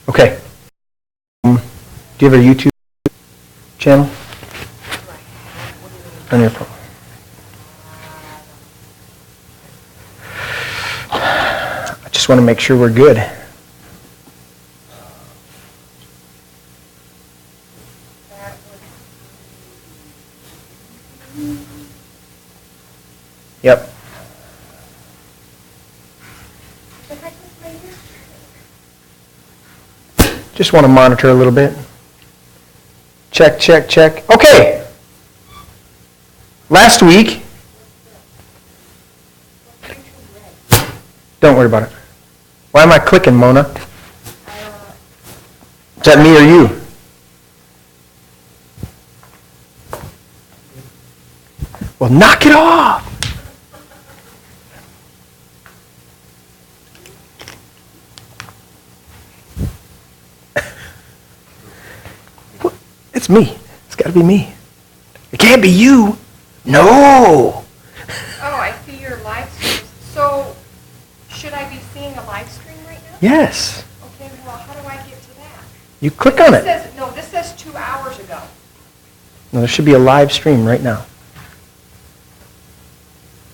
Okay. Do you have a YouTube channel? On your phone. I just want to make sure we're good. Yep. Just want to monitor a little bit. Check, check, check. Okay. Last week. Don't worry about it. Why am I clicking, Mona? Is that me or you? Well, knock it off. It's me. It's got to be me. It can't be you. No. Oh, I see your live stream. So, should I be seeing a live stream right now? Yes. Okay, well, how do I get to that? You click on it. This says 2 hours ago. No, there should be a live stream right now.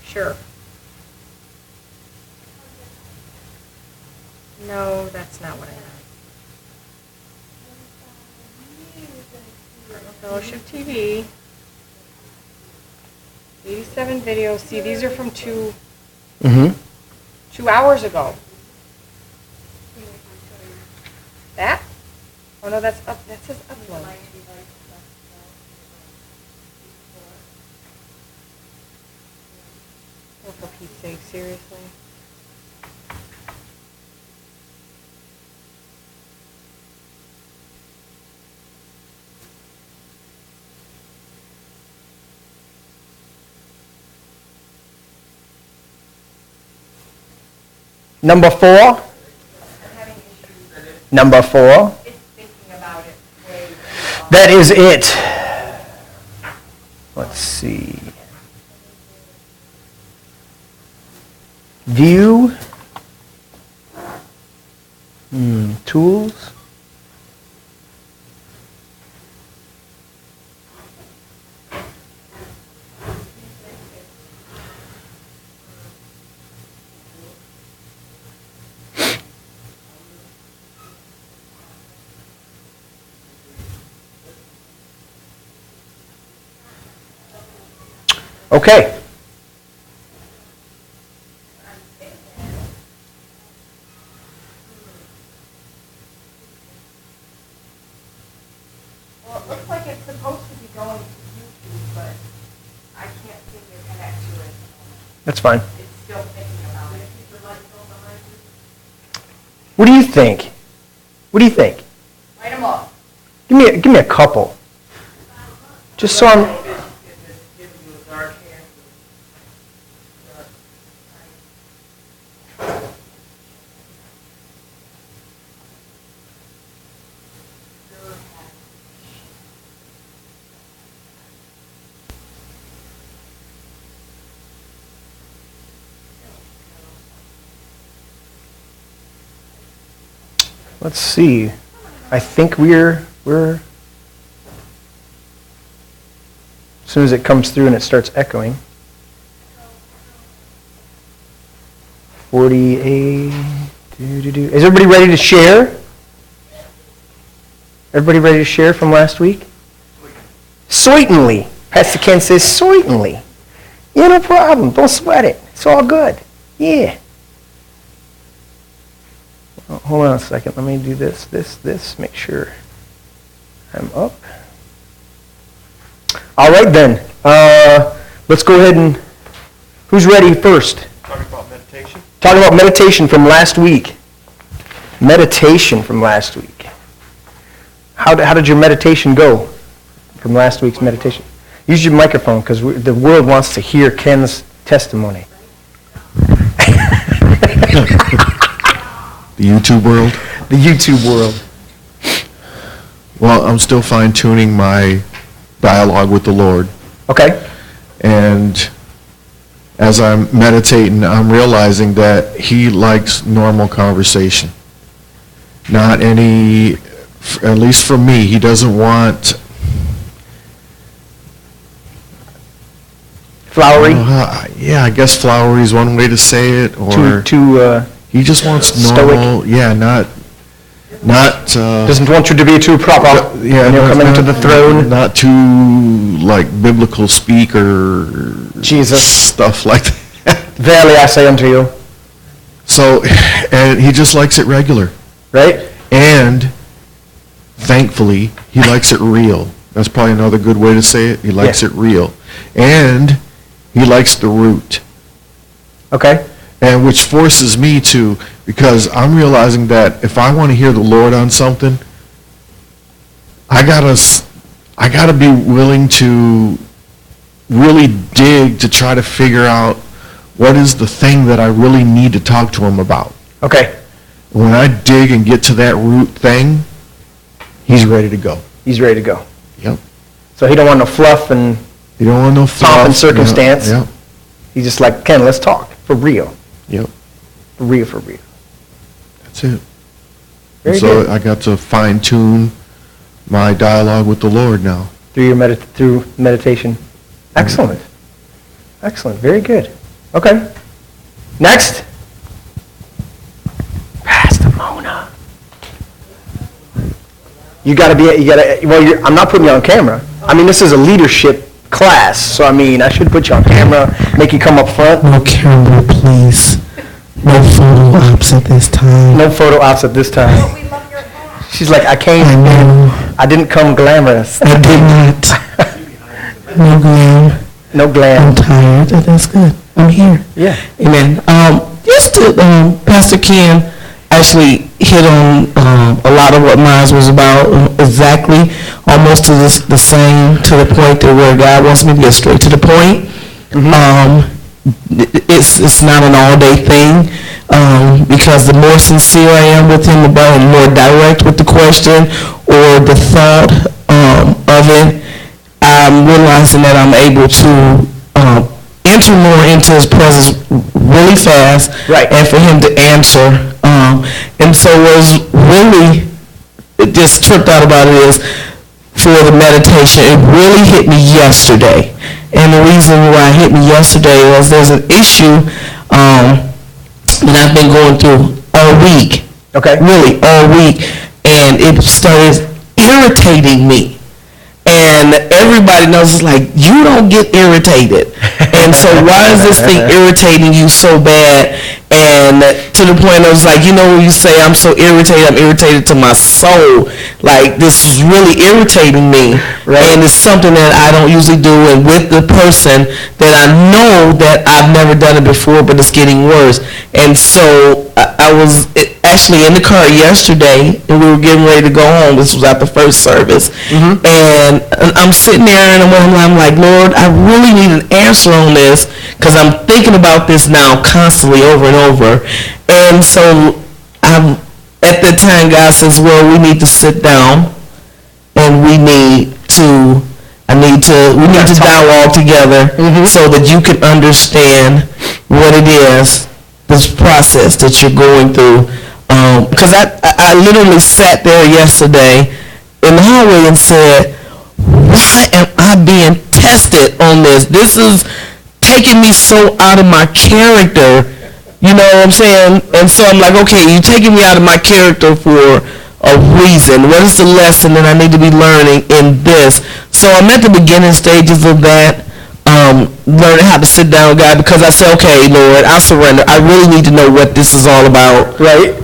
Sure. No, that's not what I meant. Fellowship TV. 87 videos. See, these are from 2 hours ago. That? Oh no, that's up. That says upload. Oh, for Pete's sake, seriously. Number 4. Number 4. It's thinking about it way That is it. Let's see. View. Tools. Okay. Well, it looks like it's supposed to be going to YouTube, but I can't seem to connect to it. That's fine. It's still thinking about it. What do you think? What do you think? Light them up. Give me a couple. Just so I'm. Let's see. I think we're as soon as it comes through and it starts echoing. 48. Is everybody ready to share? Everybody ready to share from last week? Certainly. Pastor Ken says certainly. Yeah, no problem. Don't sweat it. It's all good. Yeah. Oh, hold on a second. Let me do this. Make sure I'm up. All right, then. Let's go ahead and... Who's ready first? Talking about meditation? Talking about meditation from last week. Meditation from last week. How did your meditation go from last week's meditation? Use your microphone because the world wants to hear Ken's testimony. The YouTube world? The YouTube world. Well, I'm still fine-tuning my dialogue with the Lord. Okay. And as I'm meditating, I'm realizing that He likes normal conversation. not any, at least for me, he doesn't want, Flowery? yeah, I guess flowery is one way to say it, or Too, he just wants stoic? normal, yeah, not, doesn't want you to be too proper yeah, when you're coming into the throne? not too, like, biblical speak or Jesus. stuff like that. Verily I say unto you, So, and he just likes it regular. right? And thankfully, he likes it real. That's probably another good way to say it. He likes Yeah. it real. And he likes the root. Okay? And which forces me to, because I'm realizing that if I want to hear the Lord on something, I gotta be willing to really dig to try to figure out what is the thing that I really need to talk to him about. Okay. When I dig and get to that root thing, he's ready to go. He's ready to go. Yep. So he don't want no fluff and You don't want no fluff. and circumstance. Yep. he's just like, Ken, let's talk. For real. Yep. For real, for real. That's it. Very So good. I got to fine tune my dialogue with the Lord now. Through your through meditation. Excellent. Excellent. Very good. Okay. Next. Pastor Mona. I'm not putting you on camera. I mean, this is a leadership class, so I mean, I should put you on camera, make you come up front. No camera, please. No photo ops at this time. No photo ops at this Oh, time. we love your hat. She's like, I I came, know. I didn't come glamorous. I did not. No glam. No I'm glam. tired. That's good. I'm here. Yeah. Amen. Just to, Pastor Ken actually hit on a lot of what mine was about, exactly, almost to the same, to the point that where God wants me to get straight to the point. It's not an all-day thing, because the more sincere I am with him, the more direct with the question or the thought of it, I'm realizing that I'm able to enter more into his presence really fast, Right. and for him to answer. And so was really, it just tripped out about it is, for the meditation, it really hit me yesterday. And the reason why it hit me yesterday was there's an issue that I've been going through all week. Okay. Really, all week. And it started irritating me. And everybody knows, it's like, you don't get irritated. And so why is this thing irritating you so bad? And to the point I was like, you know, when you say I'm so irritated, I'm irritated to my soul. Like, this is really irritating me. Right. And it's something that I don't usually do. And with the person that I know that I've never done it before, but it's getting worse. And so I was actually in the car yesterday, and we were getting ready to go home. This was at the first service. And I'm sitting there, and I'm like, Lord, I really need an answer on this, because I'm thinking about this now constantly over and over. And so at that time, God says, well, we need to sit down, and we need to dialogue together so that you can understand what it is, this process that you're going through. Because I literally sat there yesterday in the hallway and said, why am I being tested on this? This is taking me so out of my character. You know what I'm saying? And so I'm like, okay, you're taking me out of my character for a reason. What is the lesson that I need to be learning in this? So I'm at the beginning stages of that, learning how to sit down with God, because I said, okay, Lord, I surrender. I really need to know what this is all about. Right.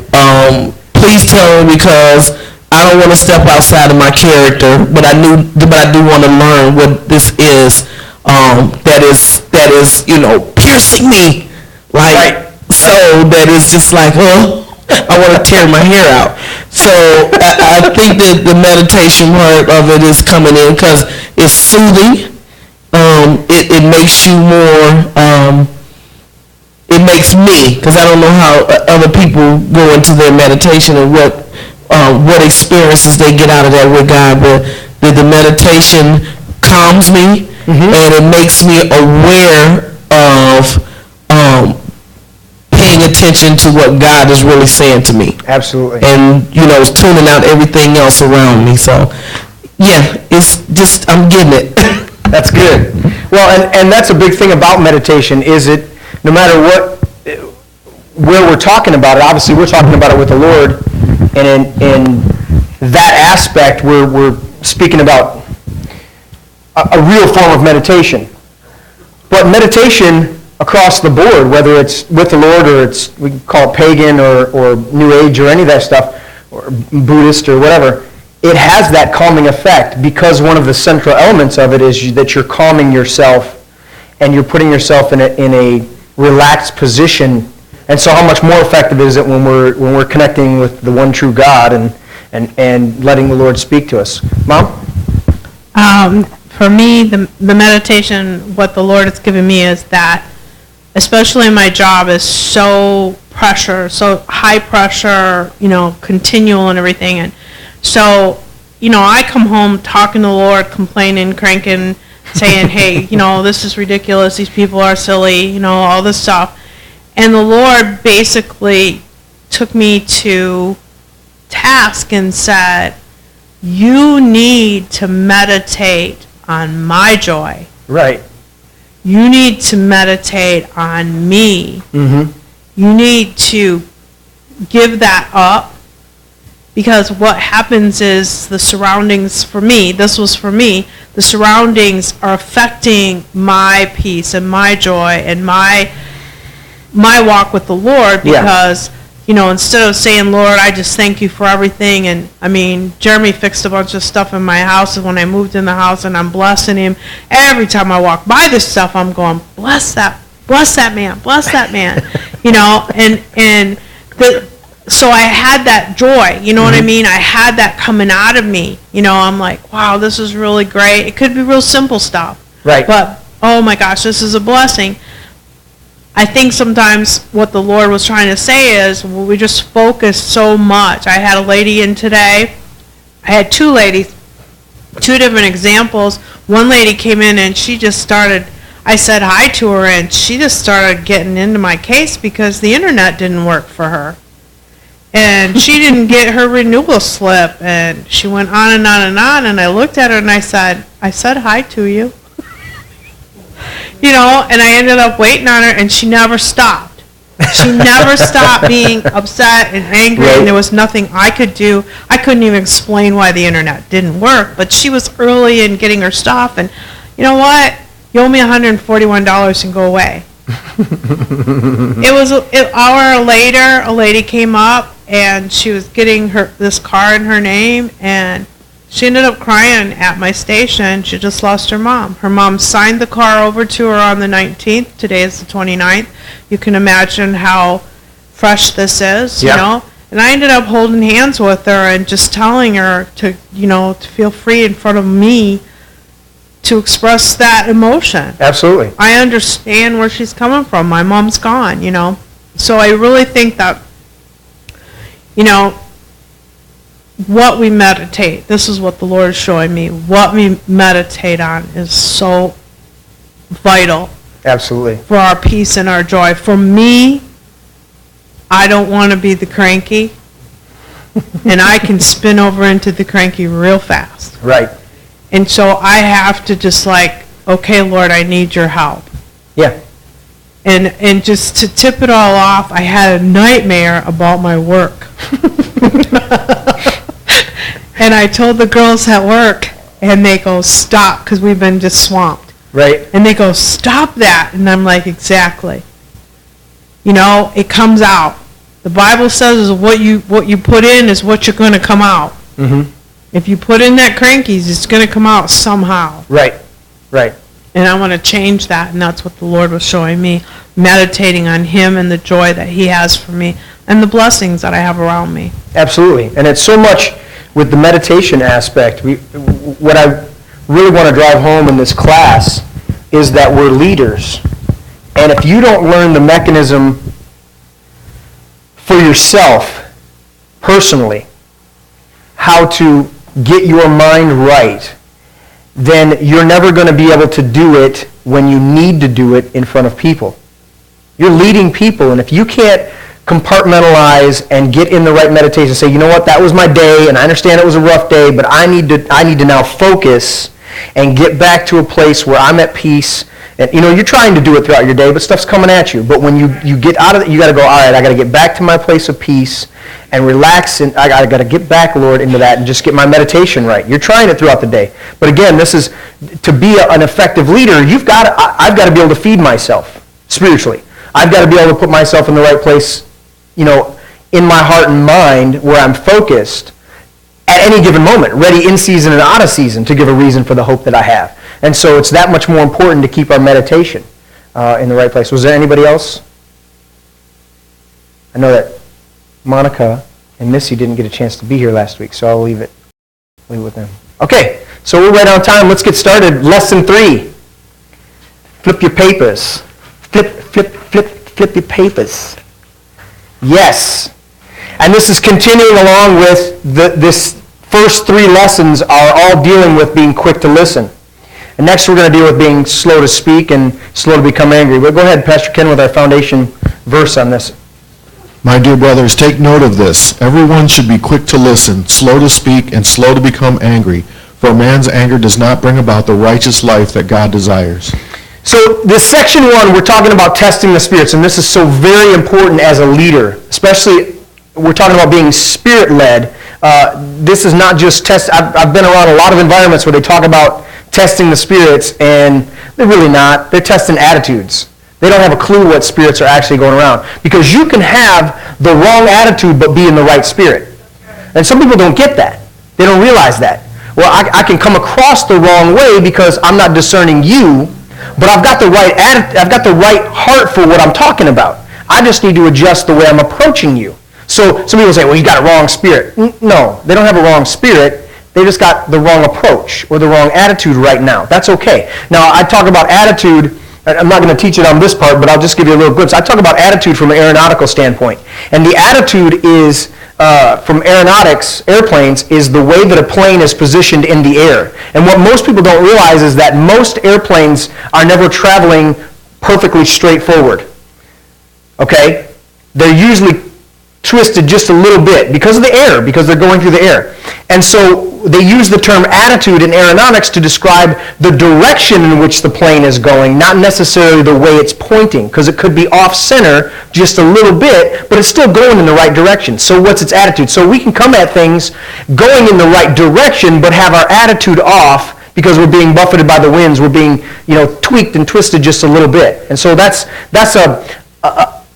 Please tell me, because I don't want to step outside of my character, but I do want to learn what this is, that is, you know, piercing me, like, Right. so that it's just like, oh, I want to tear my hair out. So I think that the meditation part of it is coming in, because it's soothing. It makes you more, it makes me, because I don't know how other people go into their meditation and what experiences they get out of that with God, but the meditation calms me, and it makes me aware of paying attention to what God is really saying to me. Absolutely. And, tuning out everything else around me. So, yeah, it's just, I'm getting it. That's good. Well, and that's a big thing about meditation, is it, no matter where we're talking about it, obviously we're talking about it with the Lord, and in that aspect, we're speaking about a real form of meditation. But meditation across the board, whether it's with the Lord or it's, we can call it pagan or New Age or any of that stuff, or Buddhist or whatever, it has that calming effect, because one of the central elements of it is that you're calming yourself and you're putting yourself in a relaxed position. And so how much more effective is it when we're connecting with the one true God and letting the Lord speak to us? Mom? For me, the meditation, what the Lord has given me is that, especially my job is so high pressure, continual and everything. And so, I come home talking to the Lord, complaining, cranking, saying, hey, this is ridiculous, these people are silly, all this stuff. And the Lord basically took me to task and said, you need to meditate on my joy. Right. You need to meditate on me. Mm-hmm. You need to give that up, because what happens is the surroundings, for me, this was for me, the surroundings are affecting my peace and my joy and my walk with the Lord, because instead of saying, Lord, I just thank you for everything, and I mean, Jeremy fixed a bunch of stuff in my house, and when I moved in the house, and I'm blessing him, every time I walk by this stuff, I'm going, bless that man, so I had that joy, what I mean? I had that coming out of me, I'm like, wow, this is really great. It could be real simple stuff. Right. But, oh my gosh, this is a blessing. I think sometimes what the Lord was trying to say is, we just focus so much. I had a lady in today. I had two ladies, two different examples. One lady came in and she just started, I said hi to her, and she just started getting into my case because the internet didn't work for her. And she didn't get her renewal slip, and she went on and on and on, and I looked at her and I said hi to you. And I ended up waiting on her, and she never stopped. She never stopped being upset and angry, right. And there was nothing I could do. I couldn't even explain why the internet didn't work, but she was early in getting her stuff, and you know what? You owe me $141 and go away. An hour later, a lady came up, and she was getting this car in her name, and she ended up crying at my station. She just lost her mom. Her mom signed the car over to her on the 19th. Today is the 29th. You can imagine how fresh this is, And I ended up holding hands with her and just telling her to feel free in front of me to express that emotion. Absolutely. I understand where she's coming from. My mom's gone, So I really think that, what we meditate, this is what the Lord is showing me, what we meditate on is so vital. Absolutely. For our peace and our joy. For me, I don't want to be the cranky, and I can spin over into the cranky real fast. Right. And so I have to just okay, Lord, I need your help. Yeah. And just to tip it all off, I had a nightmare about my work. And I told the girls at work, and they go, stop, because we've been just swamped. Right. And they go, stop that. And I'm like, exactly. It comes out. The Bible says what you put in is what you're going to come out. Mm-hmm. If you put in that crankies, it's going to come out somehow. Right. Right. And I want to change that, and that's what the Lord was showing me, meditating on Him and the joy that He has for me and the blessings that I have around me. Absolutely. And it's so much with the meditation aspect. What I really want to drive home in this class is that we're leaders. And if you don't learn the mechanism for yourself, personally, how to get your mind right, then you're never going to be able to do it when you need to do it in front of people. You're leading people, and if you can't compartmentalize and get in the right meditation. Say, you know what, that was my day, and I understand it was a rough day, but I need to now focus and get back to a place where I'm at peace. And you're trying to do it throughout your day, but stuff's coming at you. But when you get out of it, you got to go, all right, I got to get back to my place of peace and relax, and I got to get back, Lord, into that and just get my meditation right. You're trying it throughout the day. But again, this is, to be an effective leader, I've got to be able to feed myself spiritually. I've got to be able to put myself in the right place, in my heart and mind where I'm focused at any given moment, ready in season and out of season to give a reason for the hope that I have. And so it's that much more important to keep our meditation in the right place. Was there anybody else? I know that Monica and Missy didn't get a chance to be here last week, so I'll leave it with them. Okay, so we're right on time. Let's get started. Lesson 3. Flip your papers. Flip your papers. Yes. And this is continuing along with this first 3 lessons are all dealing with being quick to listen. And next we're going to deal with being slow to speak and slow to become angry. But go ahead, Pastor Ken, with our foundation verse on this. My dear brothers, take note of this. Everyone should be quick to listen, slow to speak, and slow to become angry. For man's anger does not bring about the righteous life that God desires. So this section 1, we're talking about testing the spirits, and this is so very important as a leader, especially we're talking about being spirit-led. This is not just test. I've been around a lot of environments where they talk about testing the spirits, and they're really not. They're testing attitudes. They don't have a clue what spirits are actually going around. Because you can have the wrong attitude but be in the right spirit. And some people don't get that. They don't realize that. Well, I can come across the wrong way because I'm not discerning you, but I've got the right I've got the right heart for what I'm talking about. I just need to adjust the way I'm approaching you. So some people say, well, you got a wrong spirit. No, they don't have a wrong spirit. They just got the wrong approach or the wrong attitude right now. That's okay. Now, I talk about attitude. I'm not going to teach it on this part, but I'll just give you a little glimpse. I talk about attitude from an aeronautical standpoint. And the attitude is, from airplanes, is the way that a plane is positioned in the air. And what most people don't realize is that most airplanes are never traveling perfectly straight forward. Okay? They're usually twisted just a little bit because of the air, because they're going through the air. And so they use the term attitude in aeronautics to describe the direction in which the plane is going, not necessarily the way it's pointing, because it could be off-center just a little bit, but it's still going in the right direction. So what's its attitude? So we can come at things going in the right direction, but have our attitude off because we're being buffeted by the winds. We're being, tweaked and twisted just a little bit. And so that's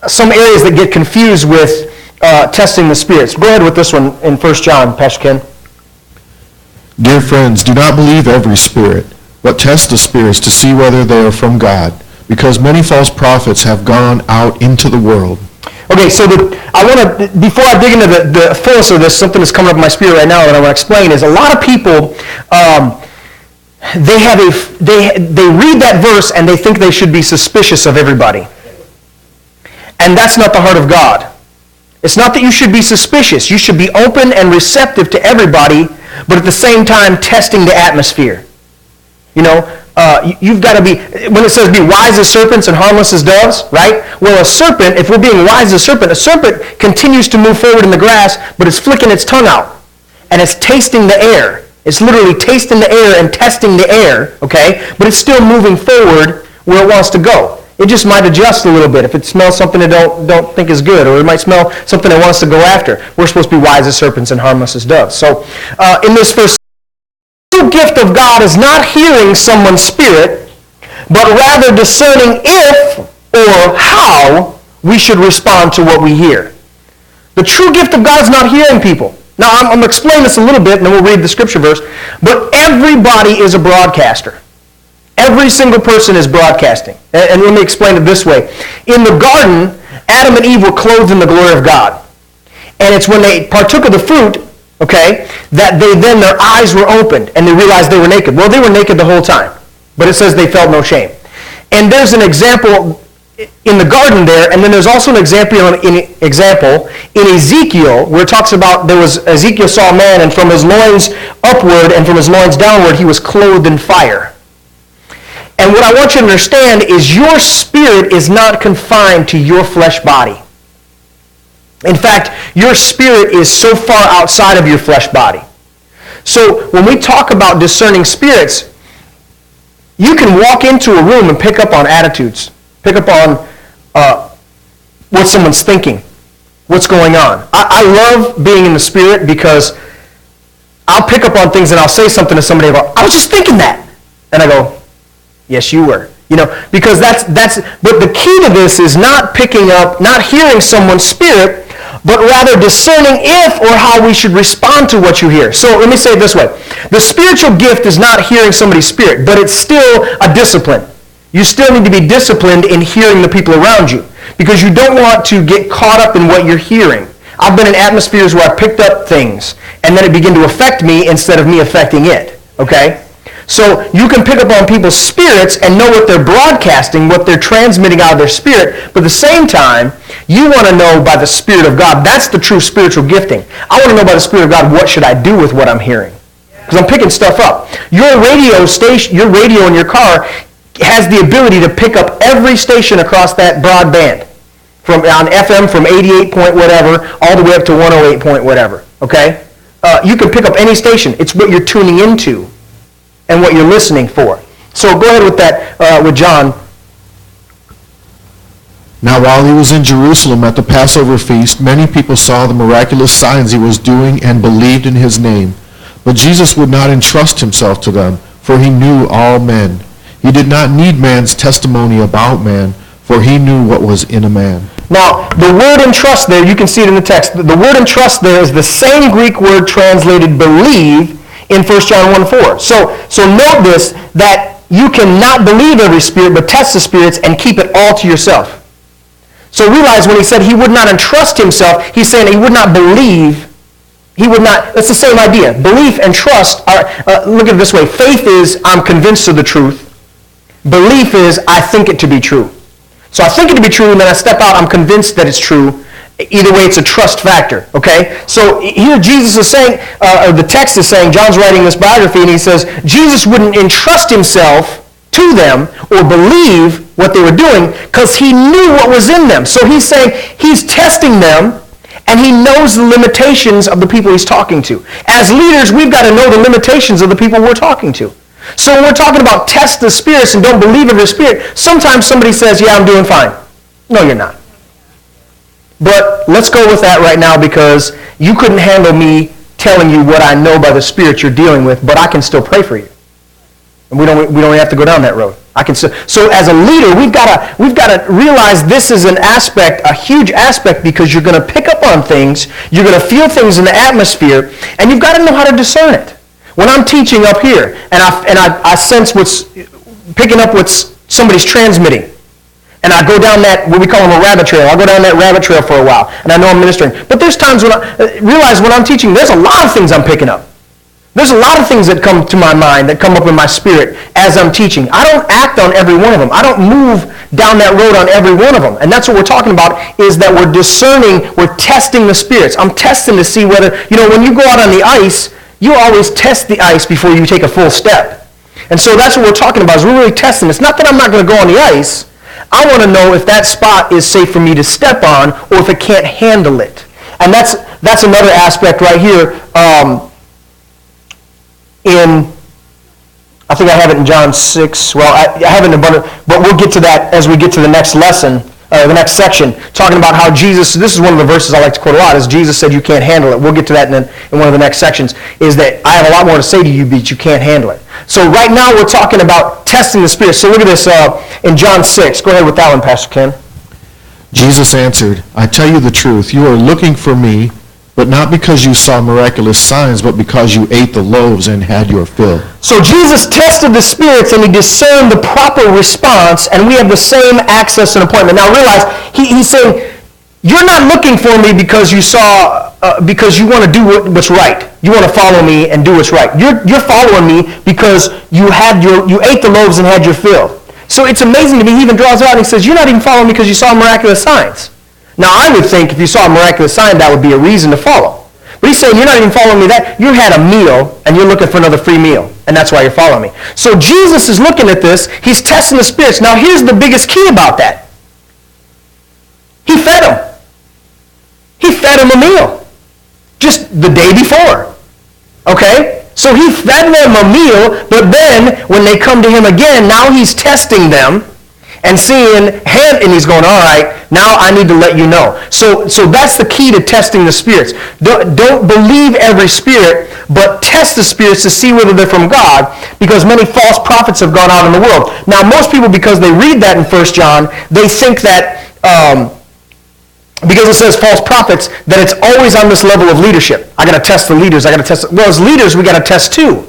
some areas that get confused with testing the spirits. Go ahead with this one in 1 John, Pastor Ken. Dear friends, do not believe every spirit, but test the spirits to see whether they are from God, because many false prophets have gone out into the world. Okay, so I want to, before I dig into the fullness of this, something that's coming up in my spirit right now that I want to explain is a lot of people, they read that verse and they think they should be suspicious of everybody. And that's not the heart of God. It's not that you should be suspicious. You should be open and receptive to everybody, but at the same time testing the atmosphere. You've got to be, when it says be wise as serpents and harmless as doves, right? Well, a serpent, if we're being wise as a serpent continues to move forward in the grass, but it's flicking its tongue out, and it's tasting the air. It's literally tasting the air and testing the air, okay? But it's still moving forward where it wants to go. It just might adjust a little bit if it smells something it don't think is good, or it might smell something it wants to go after. We're supposed to be wise as serpents and harmless as doves. So in this first, the true gift of God is not hearing someone's spirit, but rather discerning if or how we should respond to what we hear. The true gift of God is not hearing people. Now, I'm going to explain this a little bit, and then we'll read the scripture verse. But everybody is a broadcaster. Every single person is broadcasting. And let me explain it this way. In the garden, Adam and Eve were clothed in the glory of God. And it's when they partook of the fruit, okay, that their eyes were opened and they realized they were naked. Well, they were naked the whole time. But it says they felt no shame. And there's an example in the garden there, and then there's also an example in Ezekiel where it talks about Ezekiel saw a man, and from his loins upward and from his loins downward he was clothed in fire. And what I want you to understand is your spirit is not confined to your flesh body. In fact, your spirit is so far outside of your flesh body. So when we talk about discerning spirits, you can walk into a room and pick up on attitudes, pick up on what someone's thinking, what's going on. I love being in the spirit because I'll pick up on things and I'll say something to somebody about, I was just thinking that. And I go, yes, you were. Because that's, but the key to this is not picking up, not hearing someone's spirit, but rather discerning if or how we should respond to what you hear. So let me say it this way. The spiritual gift is not hearing somebody's spirit, but it's still a discipline. You still need to be disciplined in hearing the people around you because you don't want to get caught up in what you're hearing. I've been in atmospheres where I picked up things and then it began to affect me instead of me affecting it. Okay? So you can pick up on people's spirits and know what they're broadcasting, what they're transmitting out of their spirit, but at the same time, you want to know by the Spirit of God. That's the true spiritual gifting. I want to know by the Spirit of God, what should I do with what I'm hearing? Because I'm picking stuff up. Your radio station, your radio in your car has the ability to pick up every station across that broad band. On FM from 88 point whatever, all the way up to 108 point whatever. Okay? You can pick up any station. It's what you're tuning into and what you're listening for. So go ahead with that, with John. Now while he was in Jerusalem at the Passover feast, many people saw the miraculous signs he was doing and believed in his name. But Jesus would not entrust himself to them, for he knew all men. He did not need man's testimony about man, for he knew what was in a man. Now, the word entrust there, you can see it in the text. The word entrust there is the same Greek word translated believe in 1 John 1:4. So note this, that you cannot believe every spirit, but test the spirits and keep it all to yourself. So realize when he said he would not entrust himself, he's saying he would not believe. He would not, that's the same idea. Belief and trust are, look at it this way. Faith is, I'm convinced of the truth. Belief is, I think it to be true. So I think it to be true, and then I step out, I'm convinced that it's true. Either way, it's a trust factor, okay? So here Jesus is saying, or the text is saying, John's writing this biography, and he says, Jesus wouldn't entrust himself to them or believe what they were doing because he knew what was in them. So he's saying he's testing them, and he knows the limitations of the people he's talking to. As leaders, we've got to know the limitations of the people we're talking to. So when we're talking about test the spirits and don't believe every spirit, sometimes somebody says, yeah, I'm doing fine. No, you're not. But let's go with that right now because you couldn't handle me telling you what I know by the spirit you're dealing with, but I can still pray for you. And we don't have to go down that road. So as a leader, we've got to realize this is an aspect, a huge aspect, because you're going to pick up on things, you're going to feel things in the atmosphere, and you've got to know how to discern it. When I'm teaching up here, and I sense what's picking up what somebody's transmitting, and I go down that, what we call them a rabbit trail. I'll go down that rabbit trail for a while, and I know I'm ministering. But there's times when I realize when I'm teaching, there's a lot of things I'm picking up. There's a lot of things that come to my mind, that come up in my spirit as I'm teaching. I don't act on every one of them. I don't move down that road on every one of them. And that's what we're talking about, is that we're discerning, we're testing the spirits. I'm testing to see whether, when you go out on the ice, you always test the ice before you take a full step. And so that's what we're talking about, is we're really testing. It's not that I'm not going to go on the ice. I want to know if that spot is safe for me to step on or if it can't handle it. And that's another aspect right here. I think I have it in John 6. Well, I have it in abundant, but we'll get to that as we get to the next lesson, the next section, talking about how Jesus, this is one of the verses I like to quote a lot, is Jesus said you can't handle it. We'll get to that in one of the next sections, is that I have a lot more to say to you, but you can't handle it. So right now we're talking about testing the spirit. So look at this in John 6. Go ahead with that one, Pastor Ken. Jesus answered, I tell you the truth, you are looking for me, but not because you saw miraculous signs, but because you ate the loaves and had your fill. So Jesus tested the spirits and he discerned the proper response, and we have the same access and appointment. Now realize, he's saying, you're not looking for me because you saw, because you want to do what's right. You want to follow me and do what's right. You're following me because you ate the loaves and had your fill. So it's amazing to me, he even draws out and he says, you're not even following me because you saw miraculous signs. Now, I would think if you saw a miraculous sign, that would be a reason to follow. But he's saying, you're not even following me that. You had a meal, and you're looking for another free meal, and that's why you're following me. So Jesus is looking at this. He's testing the spirits. Now, here's the biggest key about that. He fed them. He them a meal just the day before. Okay? So he fed them a meal, but then when they come to him again, now he's testing them and seeing, and he's going, all right, now I need to let you know. So that's the key to testing the spirits. Don't believe every spirit, but test the spirits to see whether they're from God, because many false prophets have gone out in the world. Now, most people, because they read that in 1 John, they think that, because it says false prophets, that it's always on this level of leadership. I got to test the leaders. Well, as leaders, we got to test too.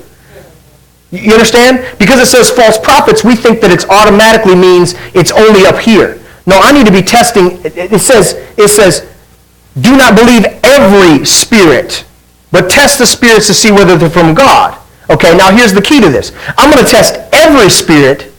You understand? Because it says false prophets, we think that it automatically means it's only up here. No, I need to be testing. It says, do not believe every spirit, but test the spirits to see whether they're from God. Okay, now here's the key to this. I'm going to test every spirit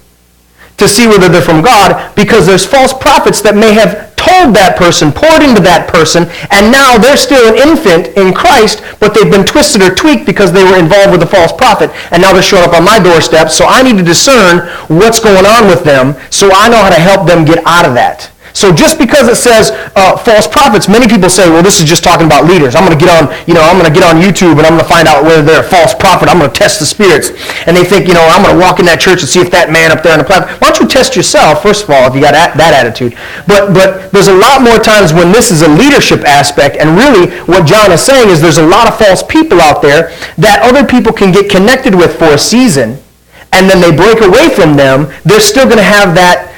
to see whether they're from God, because there's false prophets that may have told that person, poured into that person, and now they're still an infant in Christ, but they've been twisted or tweaked because they were involved with a false prophet, and now they're showing up on my doorstep, so I need to discern what's going on with them so I know how to help them get out of that. So just because it says false prophets, many people say, well, this is just talking about leaders. I'm going to get on, I'm going to get on YouTube and I'm going to find out whether they're a false prophet. I'm going to test the spirits. And they think, I'm going to walk in that church and see if that man up there on the platform. Why don't you test yourself, first of all, if you got that attitude. But there's a lot more times when this is a leadership aspect, and really what John is saying is there's a lot of false people out there that other people can get connected with for a season, and then they break away from them. They're still going to have that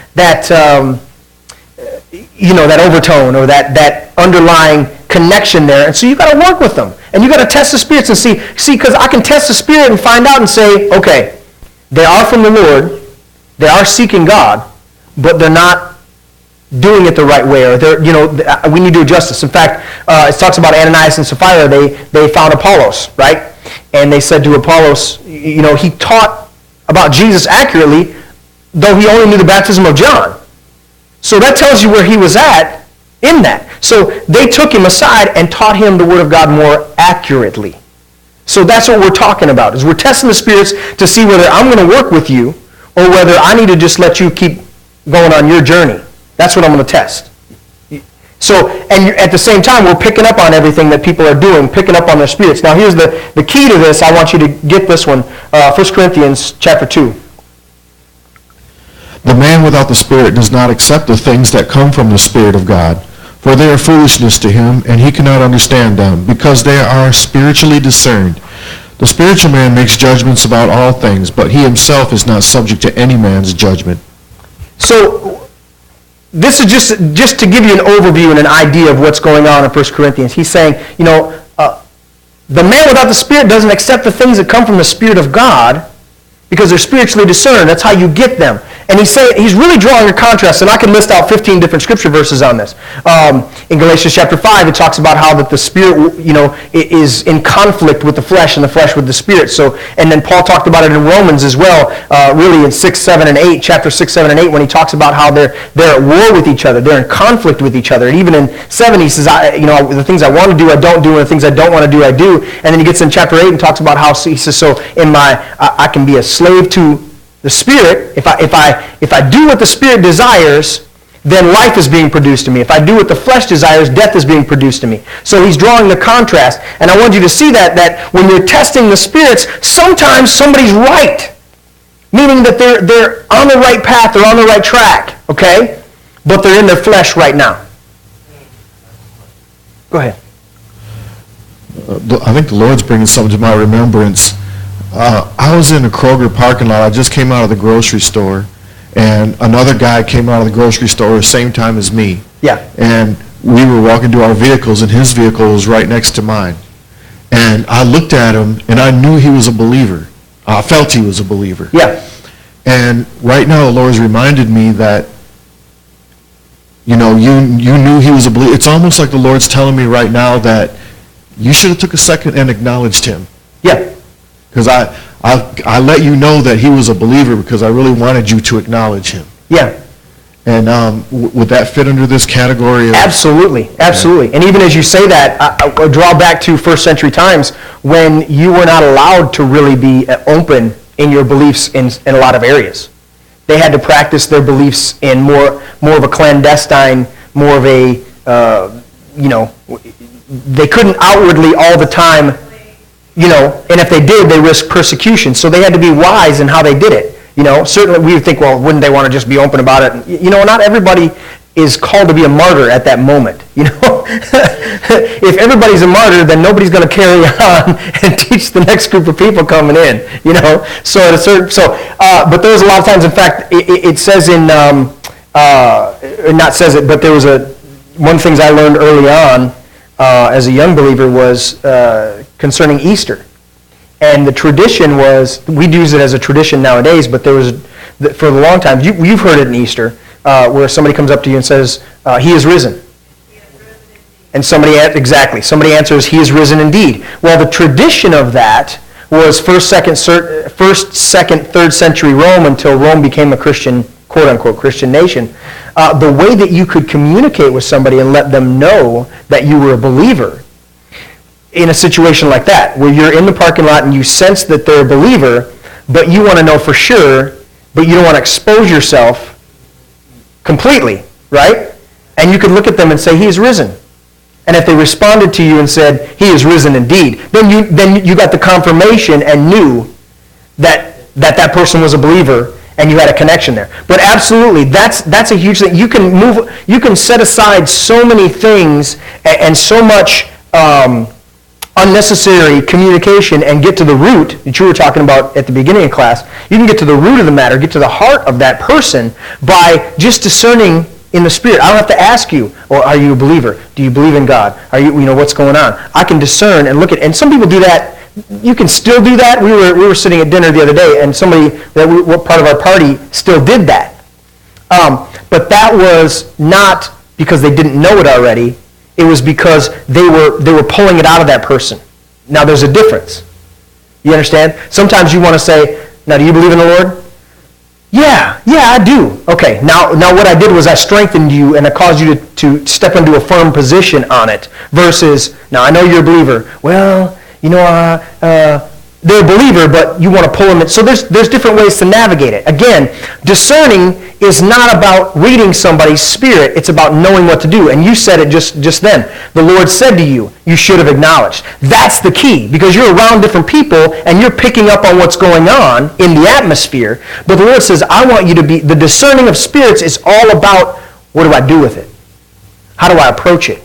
overtone or that underlying connection there. And so you got to work with them. And you got to test the spirits and see, because I can test the spirit and find out and say, okay, they are from the Lord, they are seeking God, but they're not doing it the right way, or we need to adjust this. In fact, it talks about Ananias and Sapphira. They found Apollos, right? And they said to Apollos, he taught about Jesus accurately, though he only knew the baptism of John. So that tells you where he was at in that. So they took him aside and taught him the Word of God more accurately. So that's what we're talking about, is we're testing the spirits to see whether I'm going to work with you or whether I need to just let you keep going on your journey. That's what I'm going to test. So, and at the same time, we're picking up on everything that people are doing, picking up on their spirits. Now here's the key to this. I want you to get this one. 1 Corinthians chapter 2. The man without the Spirit does not accept the things that come from the Spirit of God, for they are foolishness to him, and he cannot understand them, because they are spiritually discerned. The spiritual man makes judgments about all things, but he himself is not subject to any man's judgment. So this is just to give you an overview and an idea of what's going on in 1 Corinthians. He's saying, the man without the Spirit doesn't accept the things that come from the Spirit of God, because they're spiritually discerned. That's how you get them. And he's really drawing a contrast, and I can list out 15 different scripture verses on this. In Galatians chapter 5, it talks about how that the Spirit, is in conflict with the flesh and the flesh with the Spirit. So, and then Paul talked about it in Romans as well, really in 6, 7, and 8, chapter 6, 7, and 8, when he talks about how they're at war with each other. They're in conflict with each other. And even in 7, he says, the things I want to do, I don't do, and the things I don't want to do, I do. And then he gets in chapter 8 and talks about how, he says, so I can be a slave to the Spirit. If I do what the Spirit desires, then life is being produced to me. If I do what the flesh desires, death is being produced to me. So he's drawing the contrast. And I want you to see that when you're testing the spirits, sometimes somebody's right. Meaning that they're on the right path, they're on the right track, okay? But they're in their flesh right now. Go ahead. I think the Lord's bringing something to my remembrance. I was in a Kroger parking lot. I just came out of the grocery store, and another guy came out of the grocery store the same time as me. Yeah. And we were walking to our vehicles, and his vehicle was right next to mine. And I looked at him, and I knew he was a believer. I felt he was a believer. Yeah. And right now, the Lord's reminded me that, you knew he was a believer. It's almost like the Lord's telling me right now that you should have took a second and acknowledged him. Yeah. Because I let you know that he was a believer because I really wanted you to acknowledge him. Yeah. And would that fit under this category? Absolutely. Absolutely. And even as you say that, I draw back to first century times when you were not allowed to really be open in your beliefs in a lot of areas. They had to practice their beliefs in more of a clandestine, more of a, they couldn't outwardly all the time, and if they did, they risked persecution. So they had to be wise in how they did it. Certainly we would think, well, wouldn't they want to just be open about it? Not everybody is called to be a martyr at that moment. If everybody's a martyr, then nobody's going to carry on and teach the next group of people coming in. So at a certain, but there was a lot of times. In fact, it says in, not says it, but there was one of the things I learned early on as a young believer was concerning Easter. And the tradition was, we'd use it as a tradition nowadays, but there was, for a long time, you've heard it in Easter, where somebody comes up to you and says, he is risen. And somebody answers, he is risen indeed. Well, the tradition of that was first, second, third century Rome until Rome became a Christian, quote-unquote, Christian nation. The way that you could communicate with somebody and let them know that you were a believer in a situation like that, where you're in the parking lot and you sense that they're a believer, but you want to know for sure, but you don't want to expose yourself completely, right? And you could look at them and say, he is risen. And if they responded to you and said, he is risen indeed, then you got the confirmation and knew that person was a believer and you had a connection there. But absolutely, that's a huge thing. You can set aside so many things and so much unnecessary communication and get to the root that you were talking about at the beginning of class. You can get to the root of the matter, get to the heart of that person by just discerning in the Spirit. I don't have to ask you, or are you a believer? Do you believe in God? Are you what's going on? I can discern and look at, and some people do that. You can still do that. We were sitting at dinner the other day, and somebody that were part of our party still did that. But that was not because they didn't know it already. It was because they were pulling it out of that person. Now there's a difference. You understand? Sometimes you want to say, now do you believe in the Lord? Yeah, I do. Okay, now what I did was I strengthened you and I caused you to step into a firm position on it versus, now I know you're a believer. Well, they're a believer, but you want to pull them in. So there's different ways to navigate it. Again, discerning is not about reading somebody's spirit. It's about knowing what to do. And you said it just then. The Lord said to you, you should have acknowledged. That's the key, because you're around different people and you're picking up on what's going on in the atmosphere. But the Lord says, I want you to be, the discerning of spirits is all about, what do I do with it? How do I approach it?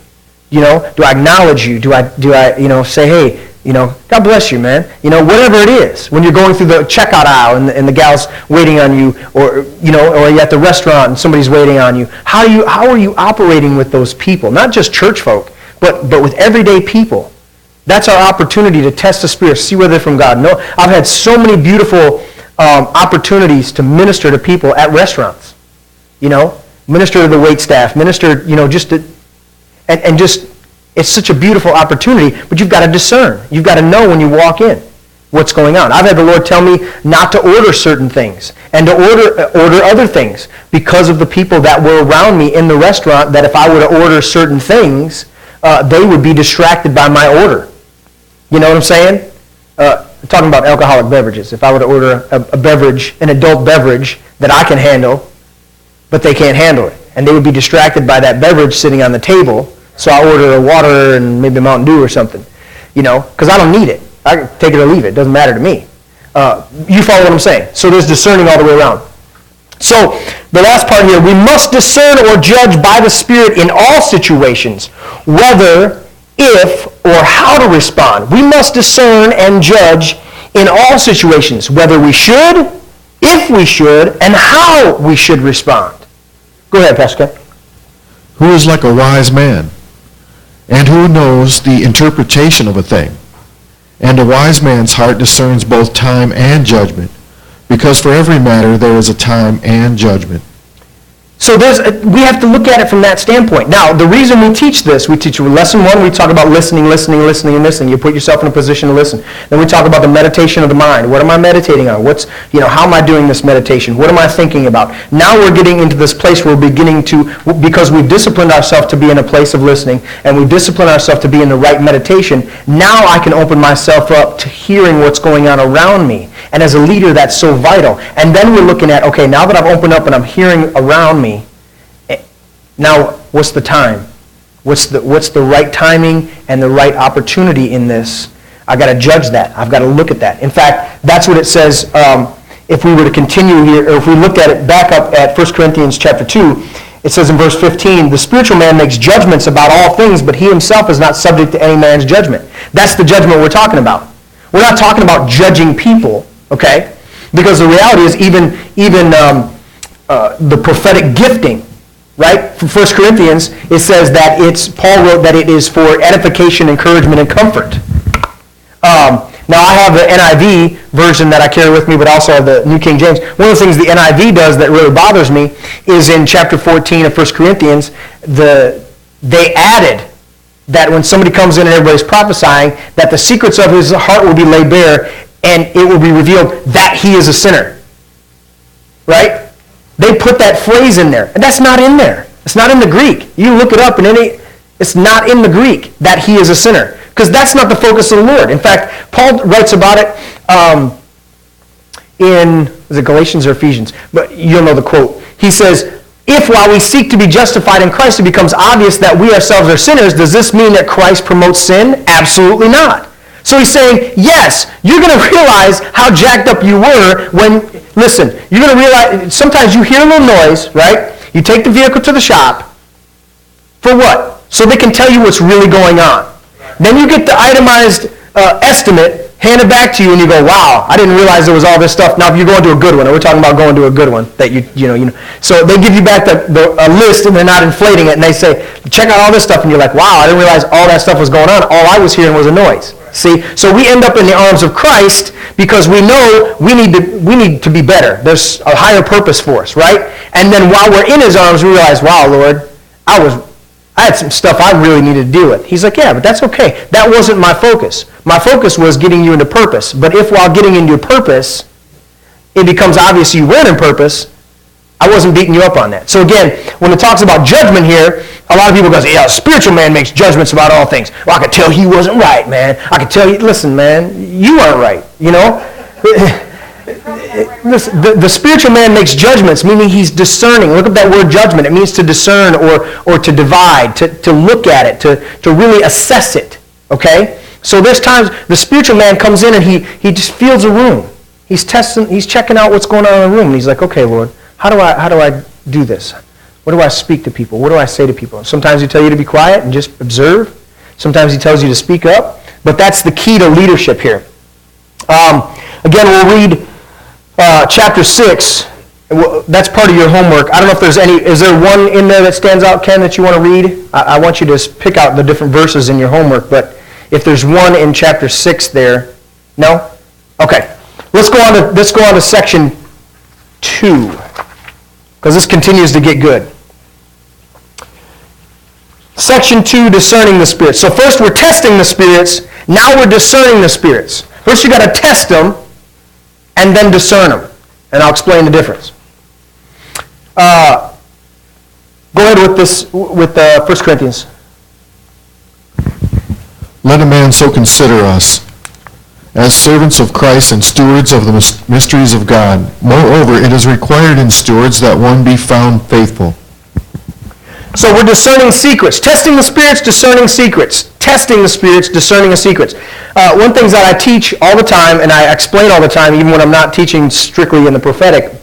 Do I acknowledge you? Do I say, hey, God bless you, man. Whatever it is, when you're going through the checkout aisle and the gal's waiting on you, or you're at the restaurant and somebody's waiting on you. How are you operating with those people? Not just church folk, but with everyday people. That's our opportunity to test the Spirit, see whether they're from God. No, I've had so many beautiful opportunities to minister to people at restaurants. Minister to the wait staff, minister, it's such a beautiful opportunity, but you've got to discern. You've got to know when you walk in what's going on. I've had the Lord tell me not to order certain things and to order other things because of the people that were around me in the restaurant, that if I were to order certain things, they would be distracted by my order. You know what I'm saying? I'm talking about alcoholic beverages. If I were to order a beverage, an adult beverage that I can handle, but they can't handle it, and they would be distracted by that beverage sitting on the table, so I order a water and maybe a Mountain Dew or something, because I don't need it. I can take it or leave it. It doesn't matter to me. You follow what I'm saying? So there's discerning all the way around. So the last part here, we must discern or judge by the Spirit in all situations, whether, if, or how to respond. We must discern and judge in all situations, whether we should, if we should, and how we should respond. Go ahead, Pastor Ken. Who is like a wise man, and who knows the interpretation of a thing? And a wise man's heart discerns both time and judgment, because for every matter there is a time and judgment. So we have to look at it from that standpoint. Now, the reason we teach this, we teach lesson 1, we talk about listening. You put yourself in a position to listen. Then we talk about the meditation of the mind. What am I meditating on? How am I doing this meditation? What am I thinking about? Now we're getting into this place where we're beginning to, because we've disciplined ourselves to be in a place of listening, and we discipline ourselves to be in the right meditation, now I can open myself up to hearing what's going on around me. And as a leader, that's so vital. And then we're looking at, okay, now that I've opened up and I'm hearing around me, now what's the time? What's the right timing and the right opportunity in this? I got to judge that. I've got to look at that. In fact, that's what it says. If we were to continue here, or if we looked at it back up at 1 Corinthians chapter 2, it says in verse 15, the spiritual man makes judgments about all things, but he himself is not subject to any man's judgment. That's the judgment we're talking about. We're not talking about judging people, okay? Because the reality is even the prophetic gifting, right? From 1 Corinthians, it says that Paul wrote that it is for edification, encouragement, and comfort. Now, I have the NIV version that I carry with me, but also the New King James. One of the things the NIV does that really bothers me is in chapter 14 of 1 Corinthians, they added that when somebody comes in and everybody's prophesying, that the secrets of his heart will be laid bare, and it will be revealed that he is a sinner. Right? They put that phrase in there, and that's not in there. It's not in the Greek. You look it up, and it's not in the Greek that he is a sinner. Because that's not the focus of the Lord. In fact, Paul writes about it is it Galatians or Ephesians? But you'll know the quote. He says, if while we seek to be justified in Christ, it becomes obvious that we ourselves are sinners, does this mean that Christ promotes sin? Absolutely not. So he's saying, yes, you're going to realize how jacked up you were when, listen, you're going to realize, sometimes you hear a little noise, right? You take the vehicle to the shop. For what? So they can tell you what's really going on. Then you get the itemized estimate handed back to you, and you go, wow, I didn't realize there was all this stuff. Now, if you're going to a good one, and we're talking about going to a good one, that you know. So they give you back a list, and they're not inflating it, and they say, check out all this stuff, and you're like, wow, I didn't realize all that stuff was going on. All I was hearing was a noise. See? So we end up in the arms of Christ because we know we need to be better. There's a higher purpose for us, right? And then while we're in his arms, we realize, wow, Lord, I had some stuff I really needed to deal with. He's like, yeah, but that's okay. That wasn't my focus. My focus was getting you into purpose. But if while getting into your purpose, it becomes obvious you weren't in purpose, I wasn't beating you up on that. So again, when it talks about judgment here, a lot of people go, yeah, a spiritual man makes judgments about all things. Well, I could tell he wasn't right, man. I could tell you, listen, man, you weren't right, you know? Listen, the spiritual man makes judgments, meaning he's discerning. Look at that word judgment. It means to discern or to divide, to look at it, to really assess it. Okay? So there's times the spiritual man comes in and he just feels a room. He's checking out what's going on in the room. And he's like, okay, Lord, how do I do this? What do I speak to people? What do I say to people? Sometimes he tells you to be quiet and just observe. Sometimes he tells you to speak up. But that's the key to leadership here. Again, we'll read chapter 6. That's part of your homework. I don't know if there's is there one in there that stands out, Ken, that you want to read? I want you to pick out the different verses in your homework, but if there's one in chapter 6 there, no? Okay. Let's go on to section 2, because this continues to get good. Section 2, discerning the spirits. So first we're testing the spirits, now we're discerning the spirits. First you got to test them, and then discern them. And I'll explain the difference. Go ahead with this, with 1 Corinthians. Let a man so consider us, as servants of Christ and stewards of the mysteries of God. Moreover, it is required in stewards that one be found faithful. So we're discerning secrets. Testing the spirits, discerning secrets. Testing the spirits, discerning the secrets. One thing that I teach all the time, and I explain all the time, even when I'm not teaching strictly in the prophetic,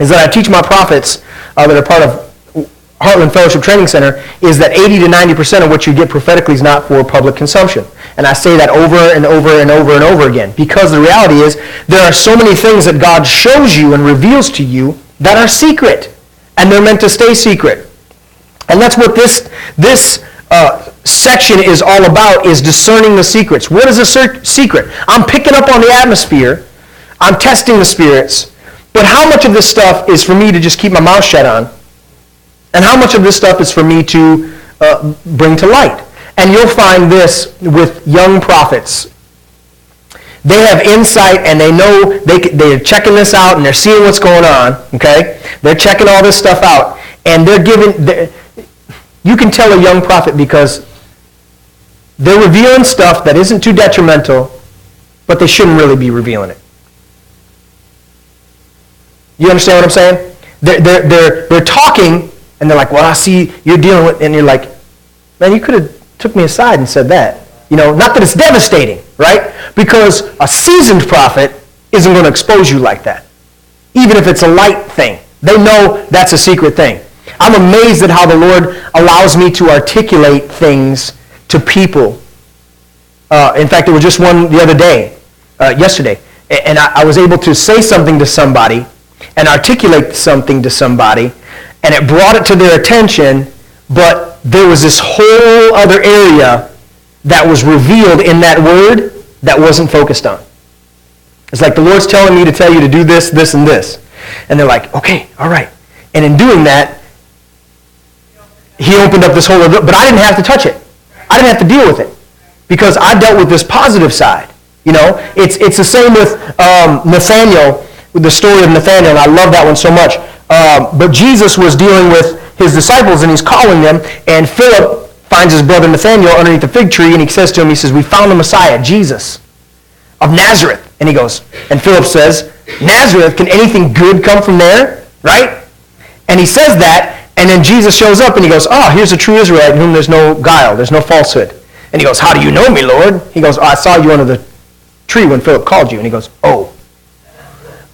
is that I teach my prophets that are part of Heartland Fellowship Training Center, is that 80 to 90% of what you get prophetically is not for public consumption. And I say that over and over and over and over again, because the reality is there are so many things that God shows you and reveals to you that are secret, and they're meant to stay secret. And that's what this section is all about, is discerning the secrets. What is a secret? I'm picking up on the atmosphere. I'm testing the spirits. But how much of this stuff is for me to just keep my mouth shut on? And how much of this stuff is for me to bring to light? And you'll find this with young prophets. They have insight, and they know they're checking this out, and they're seeing what's going on. Okay? They're checking all this stuff out. And they're giving... You can tell a young prophet because they're revealing stuff that isn't too detrimental, but they shouldn't really be revealing it. You understand what I'm saying? They're talking, and they're like, well, I see you're dealing with, and you're like, man, you could have took me aside and said that. Not that it's devastating, right? Because a seasoned prophet isn't going to expose you like that, even if it's a light thing. They know that's a secret thing. I'm amazed at how the Lord allows me to articulate things to people. In fact, there was just one the other day, yesterday, and I was able to say something to somebody and articulate something to somebody, and it brought it to their attention, but there was this whole other area that was revealed in that word that wasn't focused on. It's like the Lord's telling me to tell you to do this, this, and this. And they're like, okay, all right. And in doing that, he opened up this whole other, but I didn't have to touch it. I didn't have to deal with it because I dealt with this positive side. It's the same with Nathaniel, with the story of Nathaniel, and I love that one so much. But Jesus was dealing with his disciples, and he's calling them, and Philip finds his brother Nathaniel underneath the fig tree, and he says to him, he says, we found the Messiah, Jesus of Nazareth. And he goes, and Philip says, Nazareth, can anything good come from there? Right? And he says that, and then Jesus shows up, and he goes, here's a true Israelite in whom there's no guile, there's no falsehood. And he goes, how do you know me, Lord? He goes, I saw you under the tree when Philip called you. And he goes, oh,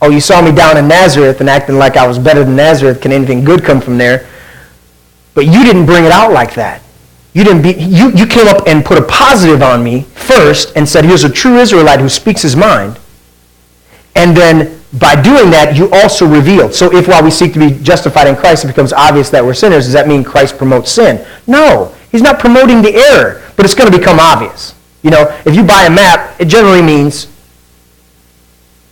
you saw me down in Nazareth and acting like I was better than Nazareth. Can anything good come from there? But you didn't bring it out like that. You came up and put a positive on me first and said, here's a true Israelite who speaks his mind. And then by doing that, you also revealed. So if while we seek to be justified in Christ, it becomes obvious that we're sinners, does that mean Christ promotes sin? No, he's not promoting the error, but it's going to become obvious. If you buy a map, it generally means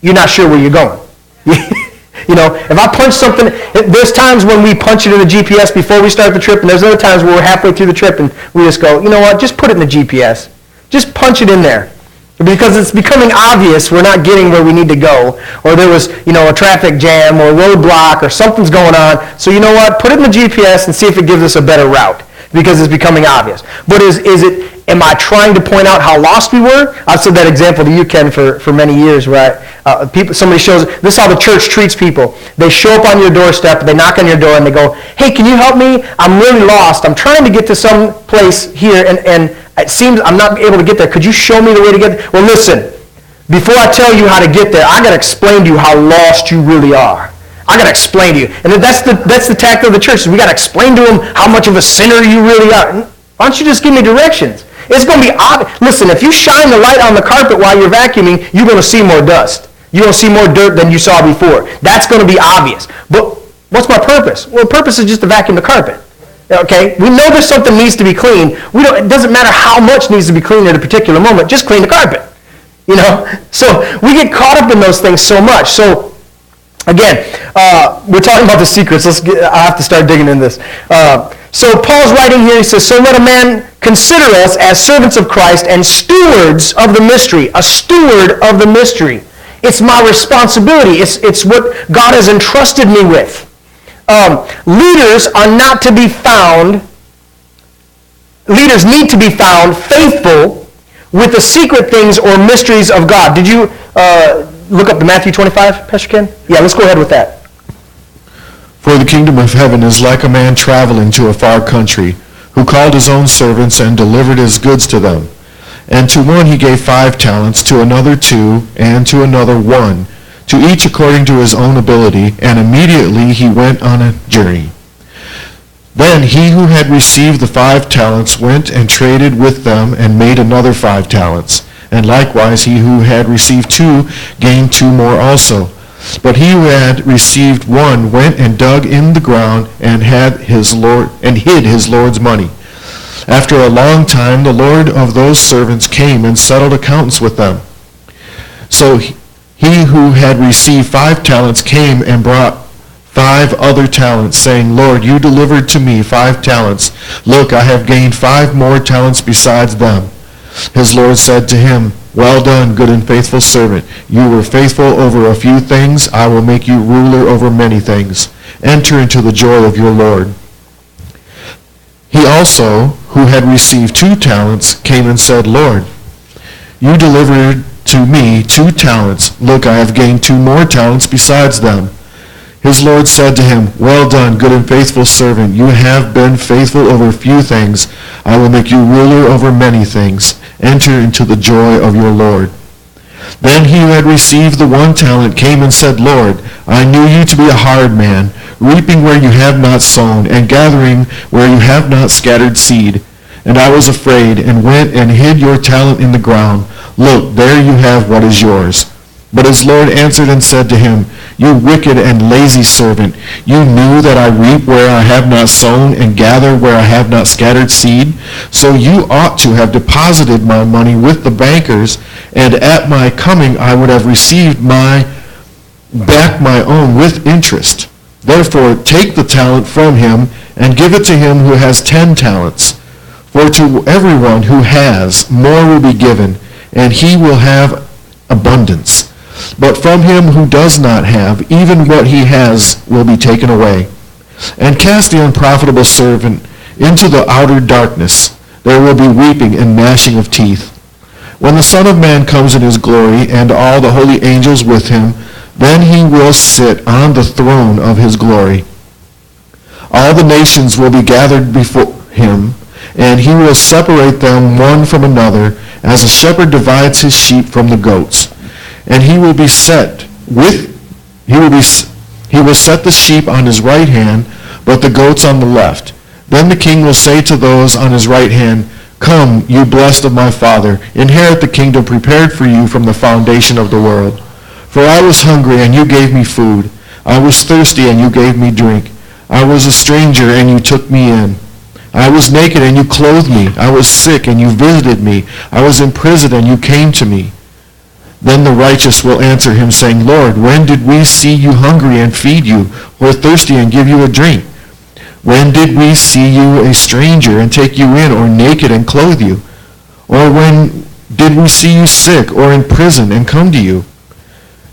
you're not sure where you're going. If I punch something, there's times when we punch it in the GPS before we start the trip, and there's other times where we're halfway through the trip and we just go, you know what, just put it in the GPS. Just punch it in there. Because it's becoming obvious we're not getting where we need to go, or there was, a traffic jam or a roadblock or something's going on. So you know what, put it in the GPS and see if it gives us a better route, because it's becoming obvious. But am I trying to point out how lost we were? I've said that example to you, Ken, for many years, where somebody shows, this is how the church treats people. They show up on your doorstep, they knock on your door, and they go, hey, can you help me? I'm really lost. I'm trying to get to some place here, and it seems I'm not able to get there. Could you show me the way to get there? Well, listen, before I tell you how to get there, I got to explain to you how lost you really are. I got to explain to you. And that's the tact of the church. We got to explain to them how much of a sinner you really are. Why don't you just give me directions? It's going to be obvious. Listen, if you shine the light on the carpet while you're vacuuming, you're going to see more dust. You're going to see more dirt than you saw before. That's going to be obvious. But what's my purpose? Well, the purpose is just to vacuum the carpet. Okay? We know there's something needs to be cleaned. It doesn't matter how much needs to be cleaned at a particular moment. Just clean the carpet. So we get caught up in those things so much. So again, we're talking about the secrets. I have to start digging in this. So Paul's writing here, he says, so let a man consider us as servants of Christ and stewards of the mystery. A steward of the mystery. It's my responsibility. It's what God has entrusted me with. Leaders need to be found faithful with the secret things or mysteries of God. Did you look up the Matthew 25, Pastor Ken? Yeah, let's go ahead with that. For the kingdom of heaven is like a man traveling to a far country, who called his own servants and delivered his goods to them. And to one he gave 5 talents, to another 2, and to another 1, to each according to his own ability, and immediately he went on a journey. Then he who had received the 5 talents went and traded with them and made another 5 talents. And likewise he who had received 2 gained 2 more also. But he who had received 1 went and dug in the ground and hid his Lord's money. After a long time the Lord of those servants came and settled accounts with them. So he who had received 5 talents came and brought 5 other talents, saying, Lord, you delivered to me 5 talents. Look, I have gained 5 more talents besides them. His Lord said to him, well done, good and faithful servant. You were faithful over a few things. I will make you ruler over many things. Enter into the joy of your Lord. He also, who had received 2 talents, came and said, Lord, you delivered to me 2 talents. Look, I have gained 2 more talents besides them. His Lord said to him, "Well done, good and faithful servant. You have been faithful over a few things. I will make you ruler over many things. Enter into the joy of your Lord." Then he who had received the 1 talent came and said, "Lord, I knew you to be a hard man, reaping where you have not sown, and gathering where you have not scattered seed. And I was afraid, and went and hid your talent in the ground. Look, there you have what is yours." But his Lord answered and said to him, "You wicked and lazy servant, you knew that I reap where I have not sown, and gather where I have not scattered seed. So you ought to have deposited my money with the bankers, and at my coming I would have received back my own with interest. Therefore take the talent from him, and give it to him who has 10 talents. For to everyone who has, more will be given, and he will have abundance. But from him who does not have, even what he has will be taken away. And cast the unprofitable servant into the outer darkness. There will be weeping and gnashing of teeth. When the Son of Man comes in his glory, and all the holy angels with him, then he will sit on the throne of his glory. All the nations will be gathered before him, and he will separate them one from another, as a shepherd divides his sheep from the goats. And he will set the sheep on his right hand, but the goats on the left. Then the king will say to those on his right hand, "Come, you blessed of my Father, inherit the kingdom prepared for you from the foundation of the world. For I was hungry, and you gave me food. I was thirsty, and you gave me drink. I was a stranger, and you took me in. I was naked, and you clothed me. I was sick, and you visited me. I was in prison, and you came to me." Then the righteous will answer him, saying, "Lord, when did we see you hungry and feed you, or thirsty and give you a drink? When did we see you a stranger and take you in, or naked and clothe you? Or when did we see you sick or in prison and come to you?"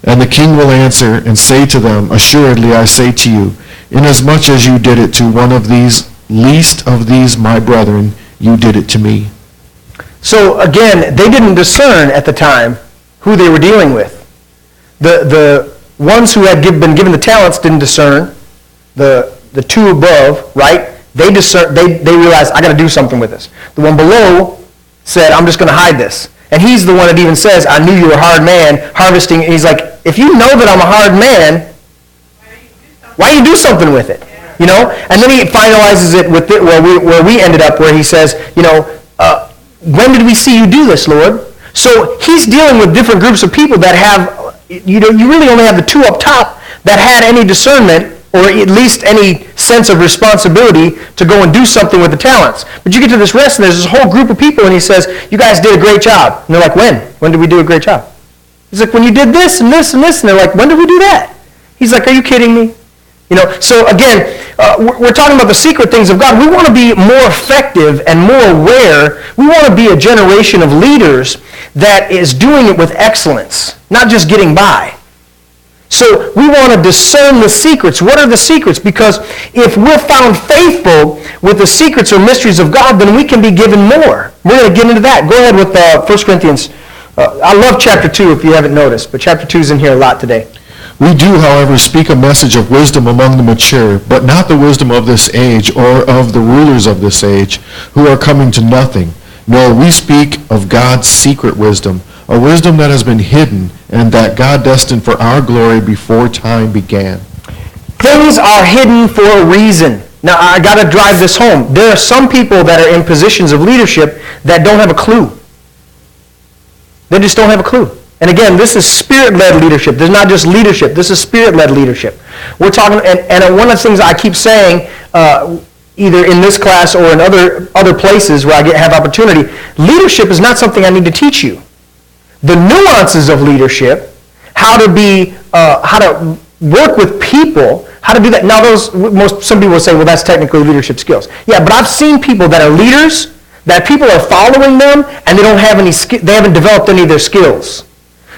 And the king will answer and say to them, "Assuredly I say to you, inasmuch as you did it to one of these least of these my brethren, you did it to me." So again, they didn't discern at the time who they were dealing with. The ones who had been given the talents didn't discern. The two above, right? They realized, I got to do something with this. The one below said, I'm just going to hide this. And he's the one that even says, "I knew you were a hard man, harvesting." And he's like, if you know that I'm a hard man, why do you do something with it? You know? And then he finalizes it with where we ended up, where he says, when did we see you do this, Lord? So he's dealing with different groups of people that have, you really only have the two up top that had any discernment, or at least any sense of responsibility to go and do something with the talents. But you get to this rest, and there's this whole group of people, and he says, "You guys did a great job." And they're like, "When? When did we do a great job?" He's like, "When you did this and this and this." And they're like, "When did we do that?" He's like, "Are you kidding me?" So again, we're talking about the secret things of God. We want to be more effective and more aware. We want to be a generation of leaders that is doing it with excellence, not just getting by. So we want to discern the secrets. What are the secrets? Because if we're found faithful with the secrets or mysteries of God, then we can be given more. We're going to get into that. Go ahead with 1 Corinthians. I love chapter 2 if you haven't noticed, but chapter 2 is in here a lot today. "We do, however, speak a message of wisdom among the mature, but not the wisdom of this age or of the rulers of this age, who are coming to nothing. No, we speak of God's secret wisdom, a wisdom that has been hidden, and that God destined for our glory before time began." Things are hidden for a reason. Now, I got to drive this home. There are some people that are in positions of leadership that don't have a clue. They just don't have a clue. And again, this is spirit-led leadership. There's not just leadership. This is spirit-led leadership. We're talking, and one of the things I keep saying, either in this class or in other places where I have opportunity, leadership is not something I need to teach you. The nuances of leadership, how to work with people, how to do that. Now, some people will say, well, that's technically leadership skills. Yeah, but I've seen people that are leaders, that people are following them, and they haven't developed any of their skills.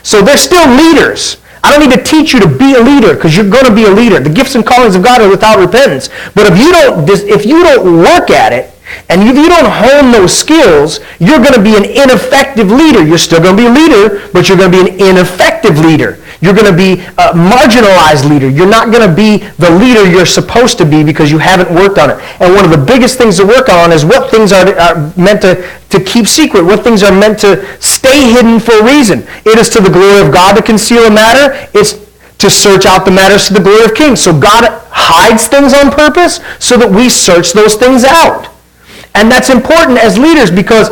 So they're still leaders. I don't need to teach you to be a leader, because you're going to be a leader. The gifts and callings of God are without repentance. But if you don't work at it, And if you don't hone those skills, you're going to be an ineffective leader. You're still going to be a leader, but you're going to be an ineffective leader. You're going to be a marginalized leader. You're not going to be the leader you're supposed to be because you haven't worked on it. And one of the biggest things to work on is what things are meant to keep secret, what things are meant to stay hidden for a reason. It is to the glory of God to conceal a matter. It's to search out the matters to the glory of kings. So God hides things on purpose so that we search those things out. And that's important as leaders because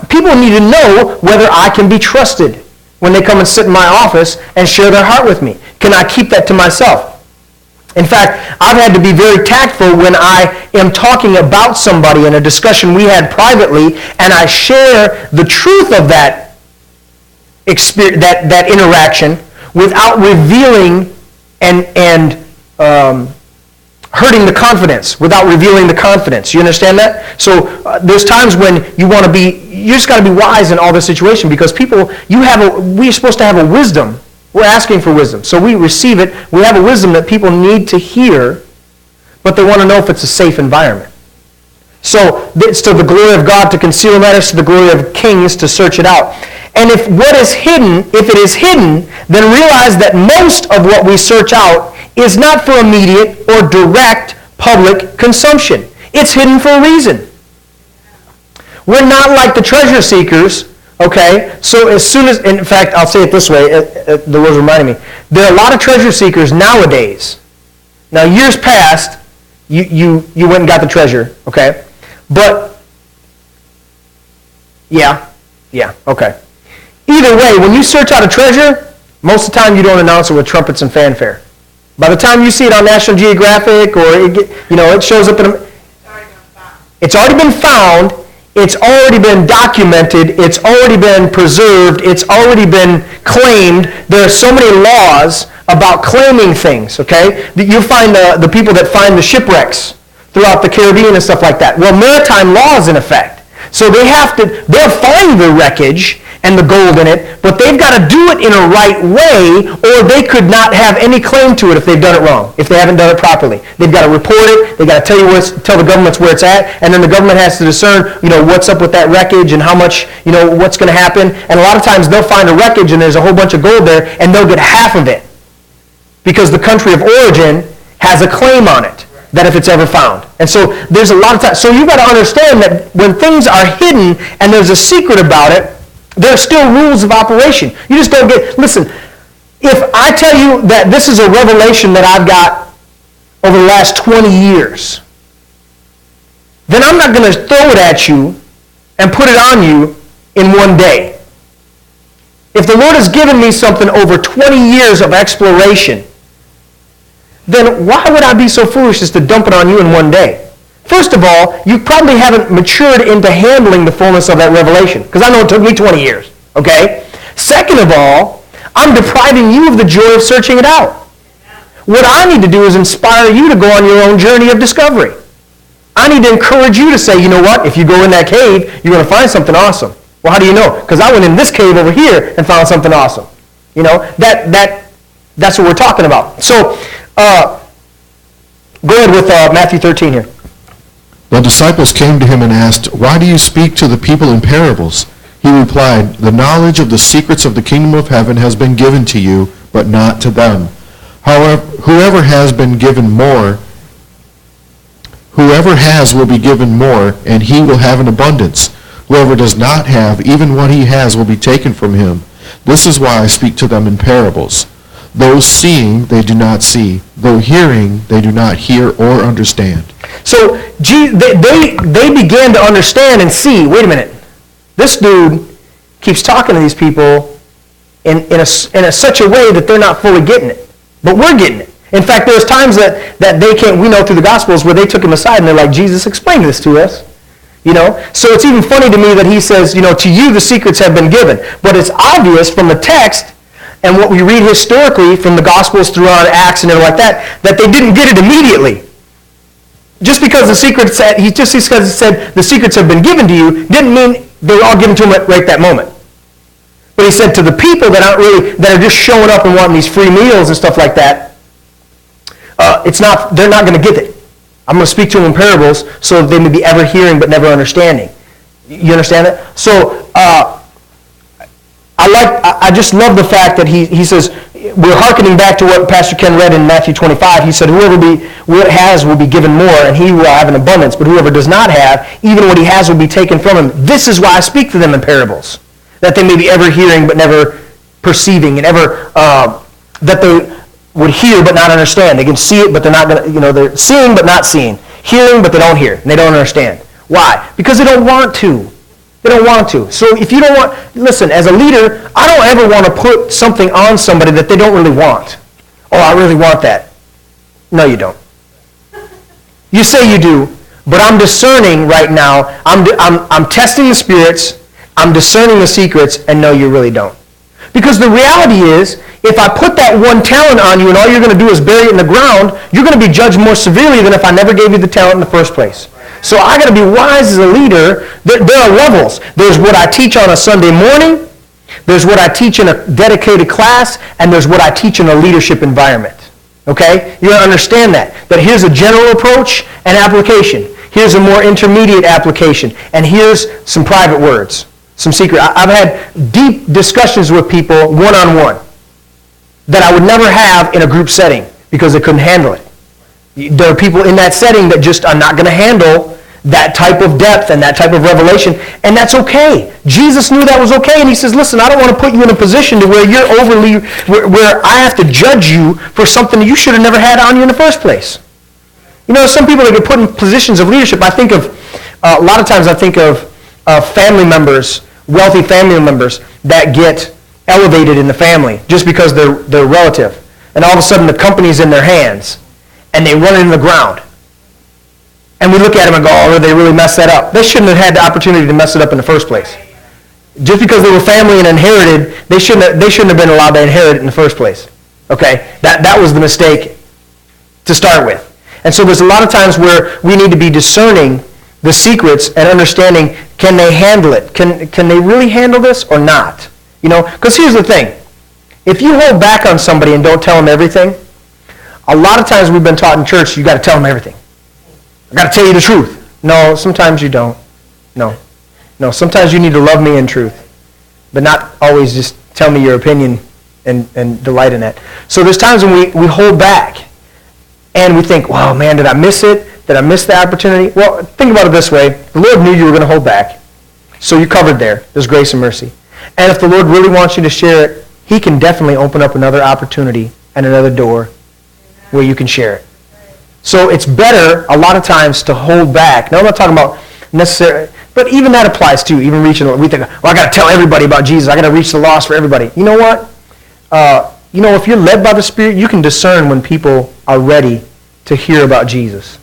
people need to know whether I can be trusted when they come and sit in my office and share their heart with me. Can I keep that to myself? In fact, I've had to be very tactful when I am talking about somebody in a discussion we had privately, and I share the truth of that experience, that interaction, without revealing and hurting the confidence, without revealing the confidence. You understand that? So there's times when you just got to be wise in all this situation because people, we're supposed to have a wisdom. We're asking for wisdom. So we receive it. We have a wisdom that people need to hear, but they want to know if it's a safe environment. So it's to the glory of God to conceal matters, to the glory of kings to search it out. And if it is hidden, then realize that most of what we search out is not for immediate or direct public consumption. It's hidden for a reason. We're not like the treasure seekers, okay? So as soon as, in fact, I'll say it this way, the Lord's reminding me. There are a lot of treasure seekers nowadays. Now, years past, you went and got the treasure, okay? But, yeah, okay. Either way, when you search out a treasure, most of the time you don't announce it with trumpets and fanfare. By the time you see it on National Geographic or it shows up in it's already been found, it's already been documented, it's already been preserved, it's already been claimed. There are so many laws about claiming things, okay? You find the people that find the shipwrecks throughout the Caribbean and stuff like that. Well, maritime law is in effect. So they'll find the wreckage and the gold in it, but they've got to do it in a right way, or they could not have any claim to it if they've done it wrong, if they haven't done it properly. They've got to report it, they've got to tell the governments where it's at, and then the government has to discern, what's up with that wreckage and how much, what's going to happen. And a lot of times they'll find a wreckage and there's a whole bunch of gold there, and they'll get half of it because the country of origin has a claim on it, that if it's ever found. And so there's a lot of times. So you've got to understand that when things are hidden and there's a secret about it, there are still rules of operation. You just don't listen, if I tell you that this is a revelation that I've got over the last 20 years, then I'm not going to throw it at you and put it on you in one day. If the Lord has given me something over 20 years of exploration, then why would I be so foolish as to dump it on you in one day? First of all, you probably haven't matured into handling the fullness of that revelation, because I know it took me 20 years, okay? Second of all, I'm depriving you of the joy of searching it out. What I need to do is inspire you to go on your own journey of discovery. I need to encourage you to say, you know what, if you go in that cave, you're going to find something awesome. Well, how do you know? Because I went in this cave over here and found something awesome. That's what we're talking about. So, go ahead with Matthew 13 here. The disciples came to him and asked, "Why do you speak to the people in parables?" He replied, "The knowledge of the secrets of the kingdom of heaven has been given to you, but not to them. However, whoever has will be given more, and he will have an abundance. Whoever does not have, even what he has will be taken from him. This is why I speak to them in parables. Though seeing, they do not see. Though hearing, they do not hear or understand." So they began to understand and see, wait a minute, this dude keeps talking to these people in such a way that they're not fully getting it. But we're getting it. In fact, there's times that they can't, we know through the Gospels where they took him aside and they're like, "Jesus, explain this to us." So it's even funny to me that he says, to you the secrets have been given. But it's obvious from the text and what we read historically from the Gospels throughout Acts and everything like that they didn't get it immediately. Just because it said the secrets have been given to you didn't mean they were all given to him right that moment. But he said to the people that are just showing up and wanting these free meals and stuff like that, they're not going to get it. I'm going to speak to them in parables so that they may be ever hearing but never understanding. You understand that? So I just love the fact that he says, we're hearkening back to what Pastor Ken read in Matthew 25. He said, whoever has will be given more, and he will have an abundance. But whoever does not have, even what he has will be taken from him. This is why I speak to them in parables, that they may be ever hearing but never perceiving, and ever that they would hear but not understand. They can see it, but they're not going to, they're seeing but not seeing. Hearing, but they don't hear, and they don't understand. Why? Because they don't want to. They don't want to. So if you don't want, listen, as a leader, I don't ever want to put something on somebody that they don't really want. Oh, I really want that. No, you don't. You say you do, but I'm discerning right now. I'm testing the spirits. I'm discerning the secrets, and no, you really don't. Because the reality is, if I put that one talent on you and all you're going to do is bury it in the ground, you're going to be judged more severely than if I never gave you the talent in the first place. So I got to be wise as a leader. There are levels. There's what I teach on a Sunday morning. There's what I teach in a dedicated class. And there's what I teach in a leadership environment. Okay? You got to understand that. That here's a general approach and application. Here's a more intermediate application. And here's some private words. Some secret. I've had deep discussions with people one-on-one that I would never have in a group setting because they couldn't handle it. There are people in that setting that just are not going to handle that type of depth and that type of revelation, and that's okay. Jesus knew that was okay, and he says, listen, I don't want to put you in a position to where you're where I have to judge you for something that you should have never had on you in the first place. Some people that get put in positions of leadership, I think of, a lot of times I think of family members, wealthy family members that get elevated in the family just because they're relative, and all of a sudden the company's in their hands. And they run it in the ground. And we look at them and go, oh, they really messed that up. They shouldn't have had the opportunity to mess it up in the first place. Just because they were family and inherited, they shouldn't have been allowed to inherit it in the first place. Okay? That was the mistake to start with. And so there's a lot of times where we need to be discerning the secrets and understanding, can they handle it? Can they really handle this or not? Because here's the thing. If you hold back on somebody and don't tell them everything, a lot of times we've been taught in church, you got to tell them everything. I got to tell you the truth. No, sometimes you don't. No, sometimes you need to love me in truth, but not always just tell me your opinion and delight in that. So there's times when we hold back and we think, wow, man, did I miss it? Did I miss the opportunity? Well, think about it this way. The Lord knew you were going to hold back, so you're covered there. There's grace and mercy. And if the Lord really wants you to share it, he can definitely open up another opportunity and another door where you can share it. So it's better a lot of times to hold back. Now I'm not talking about necessarily, but even that applies too. Even reaching, we think, well, I got to tell everybody about Jesus. I got to reach the lost for everybody. You know what? If you're led by the Spirit, you can discern when people are ready to hear about Jesus.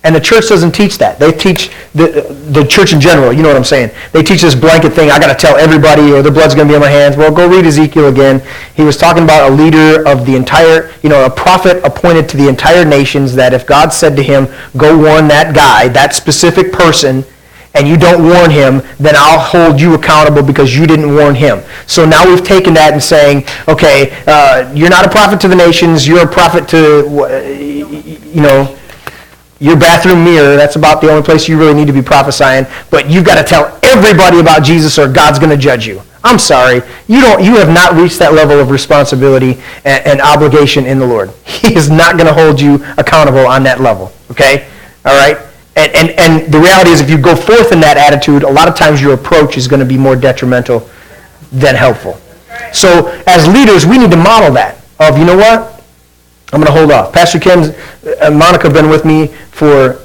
And the church doesn't teach that. They teach the church in general. You know what I'm saying? They teach this blanket thing. I got to tell everybody, or their blood's going to be on my hands. Well, go read Ezekiel again. He was talking about a leader of the entire, a prophet appointed to the entire nations. That if God said to him, "Go warn that guy, that specific person," and you don't warn him, then I'll hold you accountable because you didn't warn him. So now we've taken that and saying, okay, you're not a prophet to the nations. You're a prophet to, your bathroom mirror. That's about the only place you really need to be prophesying. But you've got to tell everybody about Jesus or God's going to judge you. I'm sorry. You have not reached that level of responsibility and obligation in the Lord. He is not going to hold you accountable on that level. Okay? All right? And the reality is if you go forth in that attitude, a lot of times your approach is going to be more detrimental than helpful. So as leaders, we need to model that of, you know what? I'm going to hold off. Pastor Ken and Monica have been with me for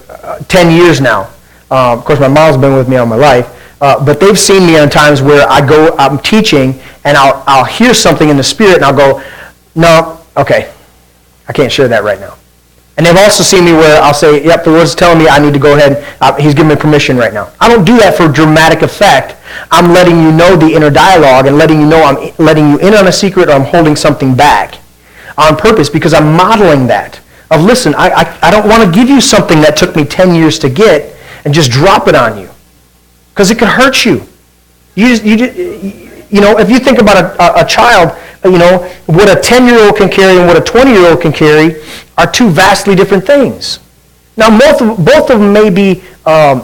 10 years now. Of course, my mom's been with me all my life. But they've seen me on times where I'm teaching, and I'll hear something in the Spirit, and I'll go, no, okay, I can't share that right now. And they've also seen me where I'll say, yep, the Lord's telling me I need to go ahead. He's giving me permission right now. I don't do that for dramatic effect. I'm letting you know the inner dialogue and letting you know I'm letting you in on a secret or I'm holding something back on purpose because I'm modeling that. Of listen, I don't want to give you something that took me 10 years to get and just drop it on you because it could hurt you. If you think about a child, what a 10-year-old can carry and what a 20-year-old can carry are two vastly different things. Now, both of them may be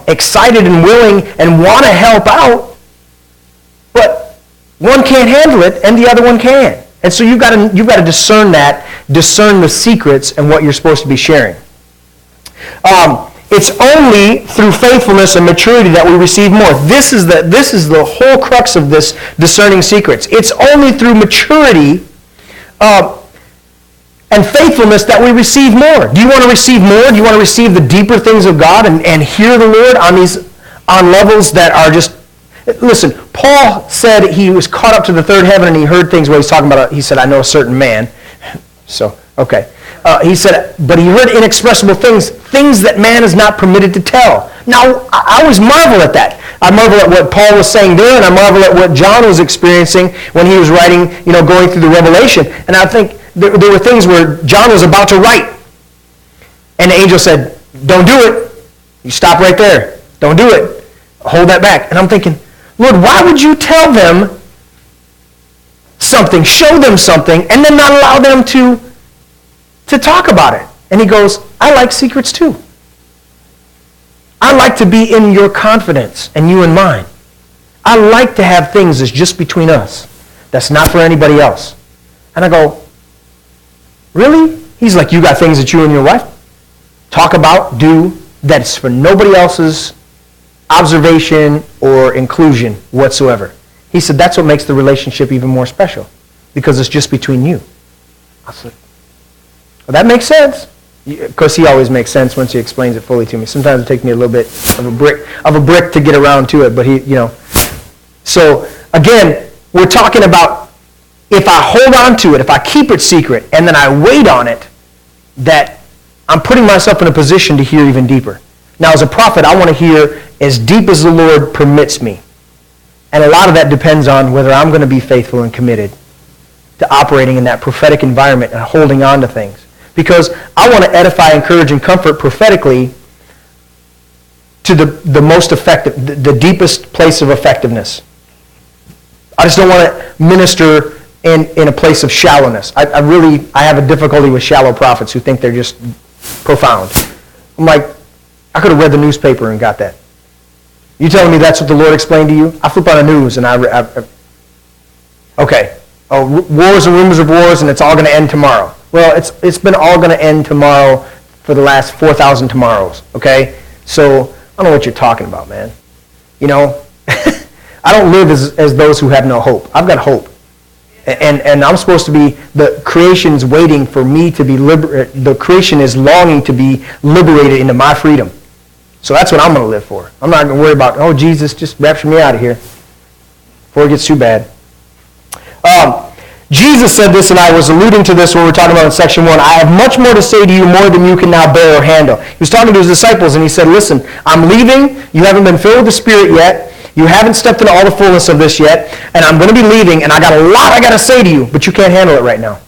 excited and willing and want to help out, but one can't handle it and the other one can. And so you've got to discern the secrets and what you're supposed to be sharing. It's only through faithfulness and maturity that we receive more. This is the whole crux of this discerning secrets. It's only through maturity and faithfulness that we receive more. Do you want to receive more? Do you want to receive the deeper things of God and hear the Lord on levels that are just... Listen, Paul said he was caught up to the third heaven and he heard things where he's talking about, he said, I know a certain man. So, okay. He said, but he heard inexpressible things that man is not permitted to tell. Now, I always marvel at that. I marvel at what Paul was saying there, and I marvel at what John was experiencing when he was writing, going through the Revelation. And I think there were things where John was about to write, and the angel said, don't do it. You stop right there. Don't do it. Hold that back. And I'm thinking, Lord, why would you tell them something, show them something, and then not allow them to talk about it? And he goes, I like secrets too. I like to be in your confidence and you in mine. I like to have things that's just between us. That's not for anybody else. And I go, really? He's like, you got things that you and your wife talk about, do, that's for nobody else's observation or inclusion whatsoever. He said, that's what makes the relationship even more special, because it's just between you. I said, well, that makes sense. Of course, he always makes sense once he explains it fully to me. Sometimes it takes me a little bit of a brick to get around to it, but So, again, we're talking about if I hold on to it, if I keep it secret, and then I wait on it, that I'm putting myself in a position to hear even deeper. Now, as a prophet, I want to hear as deep as the Lord permits me. And a lot of that depends on whether I'm going to be faithful and committed to operating in that prophetic environment and holding on to things. Because I want to edify, encourage, and comfort prophetically to the most effective, the deepest place of effectiveness. I just don't want to minister in a place of shallowness. I have a difficulty with shallow prophets who think they're just profound. I'm like, I could have read the newspaper and got that. You telling me that's what the Lord explained to you? I flip on the news and okay. Oh, wars and rumors of wars, and it's all going to end tomorrow. Well, it's been all going to end tomorrow for the last 4,000 tomorrows, okay? So I don't know what you're talking about, man. I don't live as those who have no hope. I've got hope. And I'm supposed to be, the creation's waiting for me to be liberated. The creation is longing to be liberated into my freedom. So that's what I'm going to live for. I'm not going to worry about, oh, Jesus, just rapture me out of here before it gets too bad. Jesus said this, and I was alluding to this when we were talking about in section 1. I have much more to say to you, more than you can now bear or handle. He was talking to his disciples, and he said, listen, I'm leaving. You haven't been filled with the Spirit yet. You haven't stepped into all the fullness of this yet, and I'm going to be leaving, and I got a lot I got to say to you, but you can't handle it right now.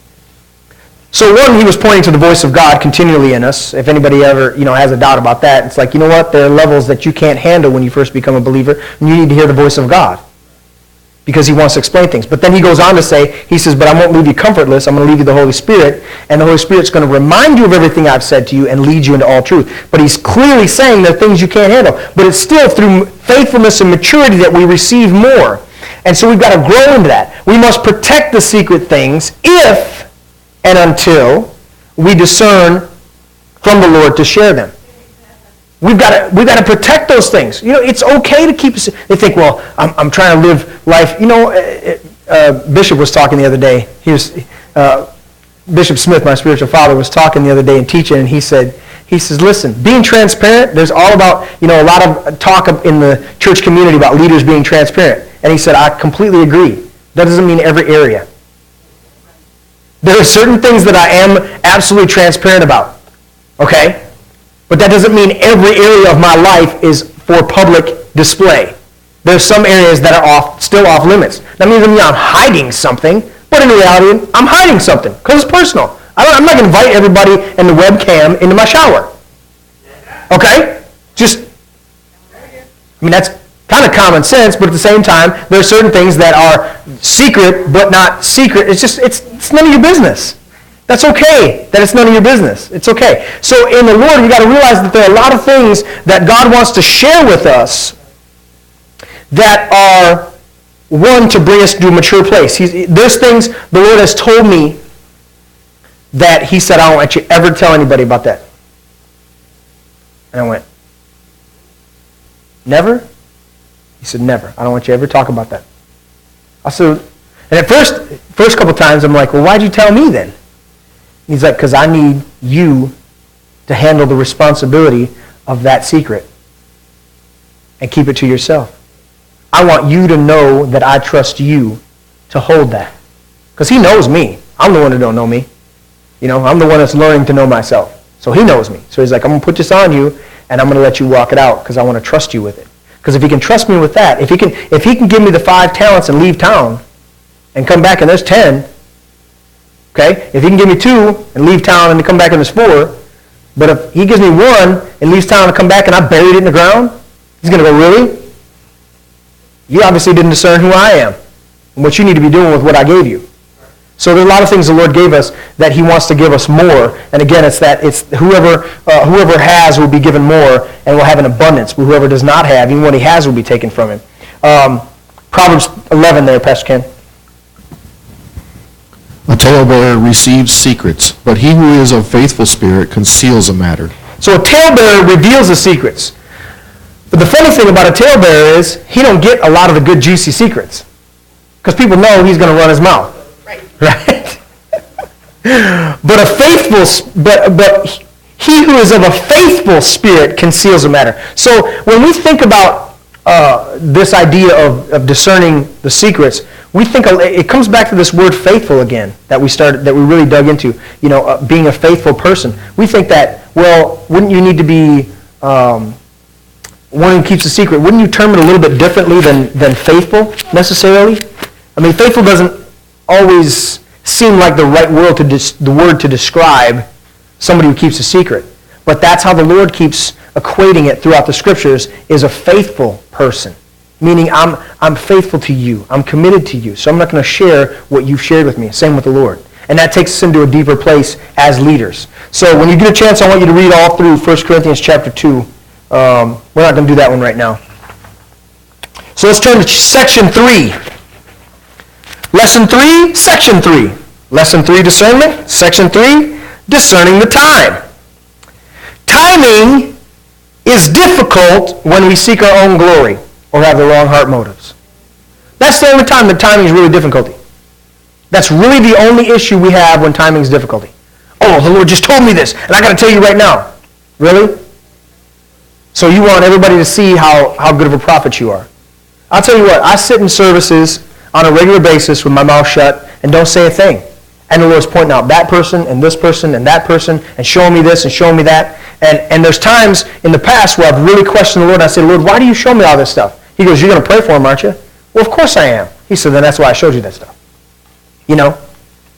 So one, he was pointing to the voice of God continually in us. If anybody ever, has a doubt about that, it's like, you know what? There are levels that you can't handle when you first become a believer, and you need to hear the voice of God, because he wants to explain things. But then he goes on to say, he says, but I won't leave you comfortless. I'm going to leave you the Holy Spirit, and the Holy Spirit's going to remind you of everything I've said to you and lead you into all truth. But he's clearly saying there are things you can't handle. But it's still through faithfulness and maturity that we receive more. And so we've got to grow into that. We must protect the secret things if and until we discern from the Lord to share them. We've got to protect those things. It's okay to keep. They think, well, I'm trying to live life. Bishop was talking the other day. Bishop Smith, my spiritual father, was talking the other day and teaching, and he says, listen, being transparent. There's all about a lot of talk in the church community about leaders being transparent, and he said, I completely agree. That doesn't mean every area. There are certain things that I am absolutely transparent about. Okay. But that doesn't mean every area of my life is for public display. There's some areas that are still off limits. That means I'm hiding something, but in reality, I'm hiding something because it's personal. I'm not going to invite everybody in the webcam into my shower. Okay? That's kind of common sense, but at the same time, there are certain things that are secret, but not secret. It's none of your business. That's okay that it's none of your business. It's okay. So in the Lord, you got to realize that there are a lot of things that God wants to share with us that are, one, to bring us to a mature place. There's things the Lord has told me that he said, I don't want you ever tell anybody about that. And I went, never? He said, never. I don't want you to ever talk about that. I said, and at first couple times, I'm like, well, why'd you tell me then? He's like, because I need you to handle the responsibility of that secret and keep it to yourself. I want you to know that I trust you to hold that. Because he knows me. I'm the one who don't know me. You know, I'm the one that's learning to know myself. So he knows me. So he's like, I'm going to put this on you, and I'm going to let you walk it out because I want to trust you with it. Because if he can trust me with that, if he can give me the 5 talents and leave town and come back and there's 10, okay? If he can give me 2 and leave town and come back and there's 4, but if he gives me 1 and leaves town and come back and I buried it in the ground, he's going to go, really? You obviously didn't discern who I am and what you need to be doing with what I gave you. So there's a lot of things the Lord gave us that he wants to give us more. And again, it's whoever has will be given more and will have an abundance. But whoever does not have, even what he has will be taken from him. Proverbs 11 there, Pastor Ken. A talebearer receives secrets, but he who is of faithful spirit conceals a matter. So a talebearer reveals the secrets. But the funny thing about a talebearer is he don't get a lot of the good, juicy secrets. Because people know he's going to run his mouth. Right? But he who is of a faithful spirit conceals a matter. So when we think about this idea of discerning the secrets, we think it comes back to this word faithful again that we really dug into. You know, being a faithful person. We think that, well, wouldn't you need to be one who keeps a secret? Wouldn't you term it a little bit differently than faithful necessarily? I mean, faithful doesn't always seem like the right word to describe somebody who keeps a secret. But that's how the Lord keeps equating it throughout the Scriptures, is a faithful person. Meaning I'm faithful to you. I'm committed to you. So I'm not going to share what you've shared with me. Same with the Lord. And that takes us into a deeper place as leaders. So when you get a chance, I want you to read all through 1 Corinthians chapter 2. We're not going to do that one right now. So let's turn to section 3. Lesson 3, section 3. Lesson 3, discernment. Section 3, discerning the time. Timing is difficult when we seek our own glory or have the wrong heart motives. That's the only time that timing is really difficulty. That's really the only issue we have when timing is difficulty. Oh, the Lord just told me this, and I got to tell you right now. Really? So you want everybody to see how good of a prophet you are. I'll tell you what, I sit in services on a regular basis with my mouth shut and don't say a thing. And the Lord's pointing out that person and this person and that person and showing me this and showing me that. And there's times in the past where I've really questioned the Lord and I said, Lord, why do you show me all this stuff? He goes, you're going to pray for him, aren't you? Well, of course I am. He said, then that's why I showed you that stuff. You know?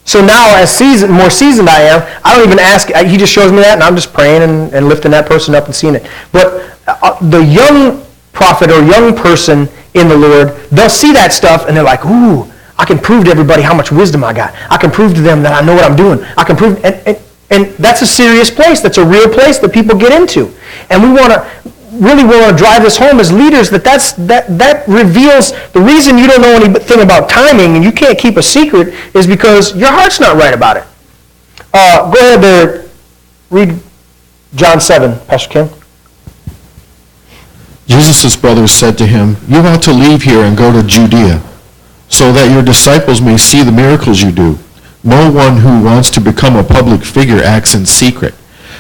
So now as more seasoned I am, I don't even ask. He just shows me that and I'm just praying and lifting that person up and seeing it. But the young prophet or young person in the Lord, they'll see that stuff and they're like, ooh, I can prove to everybody how much wisdom I got. I can prove to them that I know what I'm doing. I can prove, and that's a serious place. That's a real place that people get into. And we really want to drive this home as leaders that reveals the reason you don't know anything about timing and you can't keep a secret is because your heart's not right about it. Go ahead there, read John 7, Pastor Kim. Jesus' brothers said to him, you ought to leave here and go to Judea, so that your disciples may see the miracles you do. No one who wants to become a public figure acts in secret.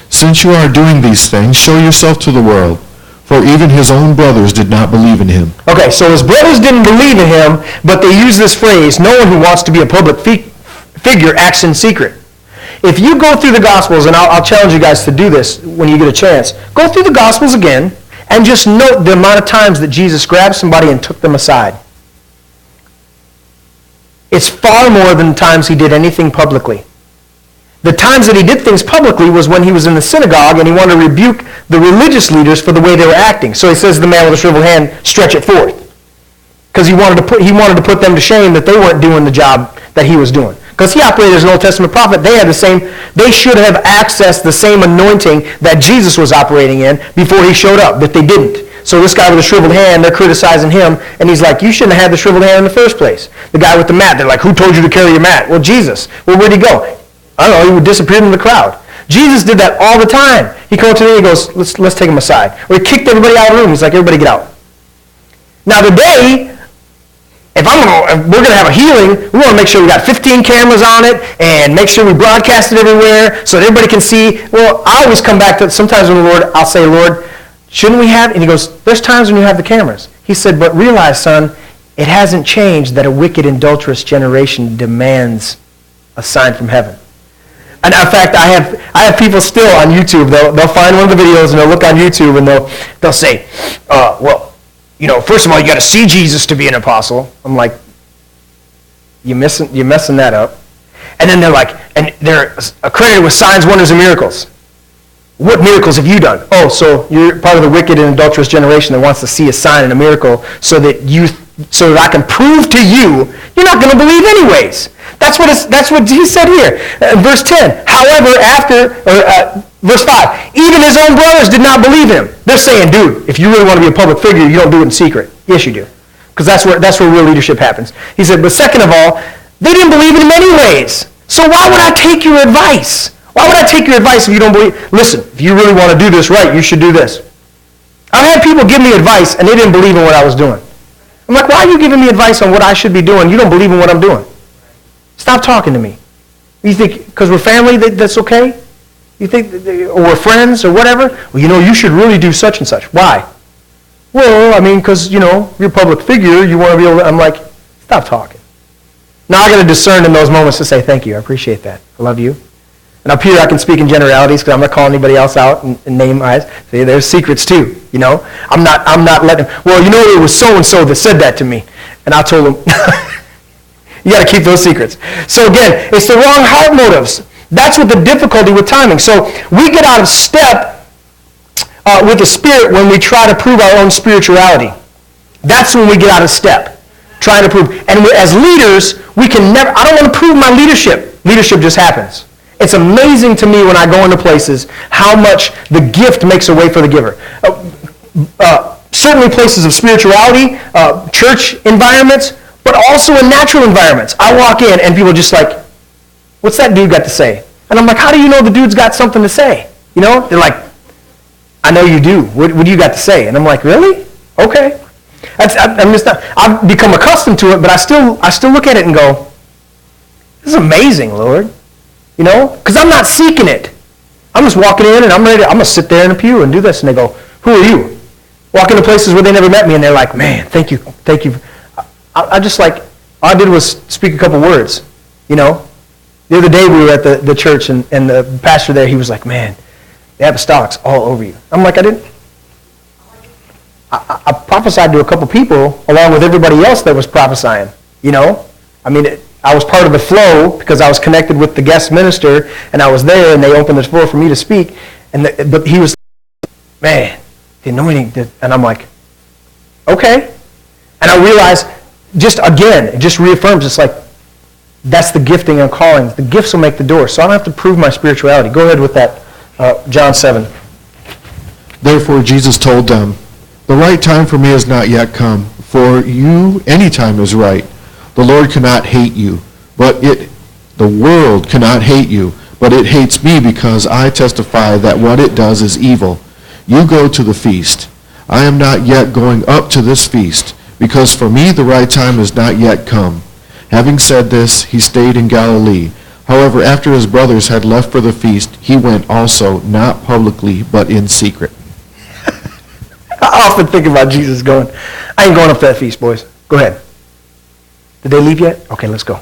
Since you are doing these things, show yourself to the world. For even his own brothers did not believe in him. Okay, so his brothers didn't believe in him, but they use this phrase, no one who wants to be a public figure acts in secret. If you go through the Gospels, and I'll challenge you guys to do this when you get a chance, go through the Gospels again, and just note the amount of times that Jesus grabbed somebody and took them aside. It's far more than the times he did anything publicly. The times that he did things publicly was when he was in the synagogue and he wanted to rebuke the religious leaders for the way they were acting. So he says to the man with the shriveled hand, stretch it forth. Because he wanted to put them to shame that they weren't doing the job that he was doing. Because he operated as an Old Testament prophet. They should have accessed the same anointing that Jesus was operating in before he showed up, but they didn't. So this guy with a shriveled hand, they're criticizing him, and he's like, you shouldn't have had the shriveled hand in the first place. The guy with the mat, they're like, who told you to carry your mat? Well, Jesus. Well, where'd he go? I don't know, he would disappear in the crowd. Jesus did that all the time. He came to me and he goes, let's take him aside. Or he kicked everybody out of the room. He's like, everybody get out. Now today, if we're going to have a healing, we want to make sure we got 15 cameras on it and make sure we broadcast it everywhere so that everybody can see. Well, I always come back to, sometimes when the Lord, I'll say, Lord, shouldn't we have? And he goes, there's times when you have the cameras. He said, but realize, son, it hasn't changed that a wicked, adulterous generation demands a sign from heaven. And in fact, I have people still on YouTube. They'll find one of the videos and they'll look on YouTube and they'll say, well, you know, first of all, you got to see Jesus to be an apostle. I'm like, you're messing that up. And then they're like, and they're accredited with signs, wonders, and miracles. What miracles have you done? Oh, so you're part of the wicked and adulterous generation that wants to see a sign and a miracle so that I can prove to you you're not going to believe anyways. That's what he said here. Verse 10. However, verse 5, even his own brothers did not believe him. They're saying, dude, if you really want to be a public figure, you don't do it in secret. Yes, you do. Because that's where real leadership happens. He said, but second of all, they didn't believe in him anyways. So why would I take your advice? Why would I take your advice if you don't believe? Listen, if you really want to do this right, you should do this. I've had people give me advice, and they didn't believe in what I was doing. I'm like, why are you giving me advice on what I should be doing? You don't believe in what I'm doing. Stop talking to me. You think, because we're family, that's okay? You think, or we're friends, or whatever? Well, you know, you should really do such and such. Why? Well, I mean, because, you know, you're a public figure, you want to be able to, I'm like, stop talking. Now I got to discern in those moments to say, thank you, I appreciate that. I love you. And up here I can speak in generalities because I'm not calling anybody else out and name eyes. See, there's secrets too, you know. I'm not letting them, well, you know, it was so-and-so that said that to me. And I told them, you got to keep those secrets. So again, it's the wrong heart motives. That's what the difficulty with timing. So we get out of step with the Spirit when we try to prove our own spirituality. That's when we get out of step, trying to prove. And as leaders, we can never, I don't want to prove my leadership. Leadership just happens. It's amazing to me when I go into places how much the gift makes a way for the giver. Certainly places of spirituality, church environments, but also in natural environments. I walk in and people are just like, what's that dude got to say? And I'm like, how do you know the dude's got something to say? You know? They're like, I know you do. What do you got to say? And I'm like, really? Okay. I've become accustomed to it, but I still look at it and go, this is amazing, Lord. You know? Because I'm not seeking it. I'm just walking in and I'm going to sit there in a pew and do this. And they go, who are you? Walk into places where they never met me and they're like, man, thank you. I just like, all I did was speak a couple words, you know? The other day we were at the church and the pastor there, he was like, man, the apostolics all over you. I'm like, I prophesied to a couple people along with everybody else that was prophesying, you know? I mean, I was part of the flow because I was connected with the guest minister and I was there and they opened the floor for me to speak. But he was, man, the anointing. And I'm like, okay. And I realized, it just reaffirms, it's like, that's the gifting and calling. The gifts will make the door. So I don't have to prove my spirituality. Go ahead with that, John 7. Therefore Jesus told them, the right time for me has not yet come. For you, any time is right. The Lord cannot hate you, the world cannot hate you, but it hates me because I testify that what it does is evil. You go to the feast. I am not yet going up to this feast, because for me the right time is not yet come. Having said this, he stayed in Galilee. However, after his brothers had left for the feast, he went also, not publicly, but in secret. I often think about Jesus going, I ain't going up to that feast, boys. Go ahead. Did they leave yet? Okay, let's go.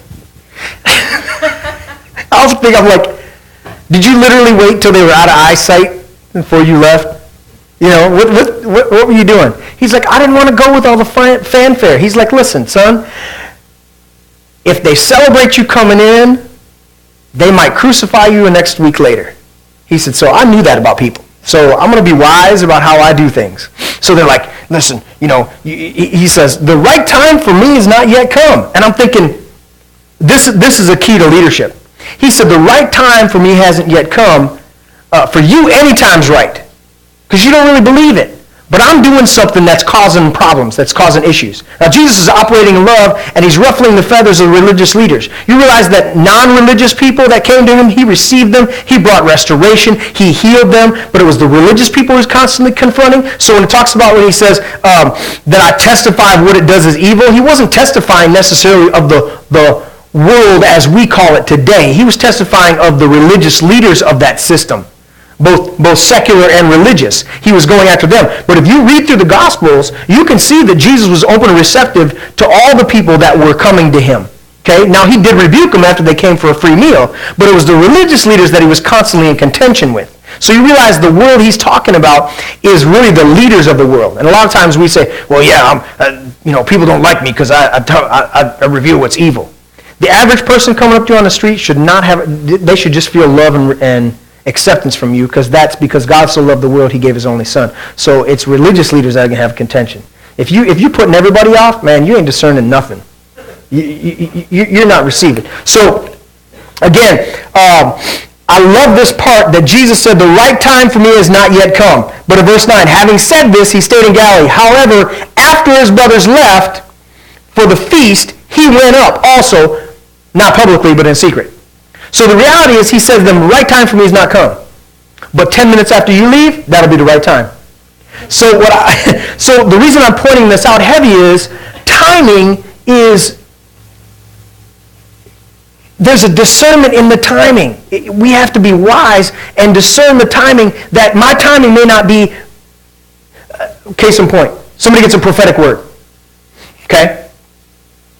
I often think, I'm like, did you literally wait till they were out of eyesight before you left? You know, what were you doing? He's like, I didn't want to go with all the fanfare. He's like, listen, son, if they celebrate you coming in, they might crucify you next week later. He said, so I knew that about people. So I'm going to be wise about how I do things. So they're like, listen, you know, he says, the right time for me is not yet come. And I'm thinking, This is a key to leadership. He said, the right time for me hasn't yet come. For you, any time's right. Because you don't really believe it. But I'm doing something that's causing problems, that's causing issues. Now, Jesus is operating in love, and he's ruffling the feathers of religious leaders. You realize that non-religious people that came to him, he received them, he brought restoration, he healed them, but it was the religious people he was constantly confronting. So when it talks about when he says that I testify of what it does is evil, he wasn't testifying necessarily of the world as we call it today. He was testifying of the religious leaders of that system. Both secular and religious. He was going after them. But if you read through the Gospels, you can see that Jesus was open and receptive to all the people that were coming to him. Okay? Now, he did rebuke them after they came for a free meal, but it was the religious leaders that he was constantly in contention with. So you realize the world he's talking about is really the leaders of the world. And a lot of times we say, well, yeah, people don't like me because I reveal what's evil. The average person coming up to you on the street should not have, they should just feel love and acceptance from you, because that's because God so loved the world he gave his only son. So it's religious leaders that are going to have contention. If you're putting everybody off, man, you ain't discerning nothing. You're not receiving. So again, I love this part that Jesus said, the right time for me has not yet come. But in verse 9, having said this, he stayed in Galilee. However, after his brothers left for the feast, he went up also, not publicly, but in secret. So the reality is, he says the right time for me has not come. But 10 minutes after you leave, that'll be the right time. So the reason I'm pointing this out heavy is, timing is, there's a discernment in the timing. We have to be wise and discern the timing, that my timing may not be, case in point, somebody gets a prophetic word. Okay?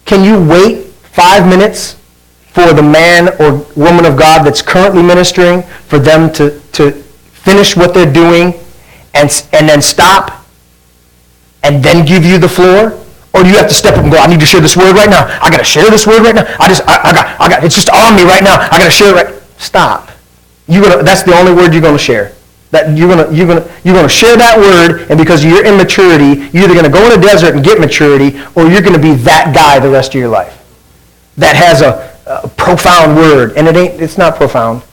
Can you wait 5 minutes for the man or woman of God that's currently ministering, for them to finish what they're doing and then stop and then give you the floor? Or do you have to step up and go, I need to share this word right now. I got to share this word right now. I got it's just on me right now. I got to share it right. Stop. That's the only word you're going to share. That you're going to share that word, and because of your immaturity, you're either going to go in a desert and get maturity, or you're going to be that guy the rest of your life that has a profound word, and it's not profound.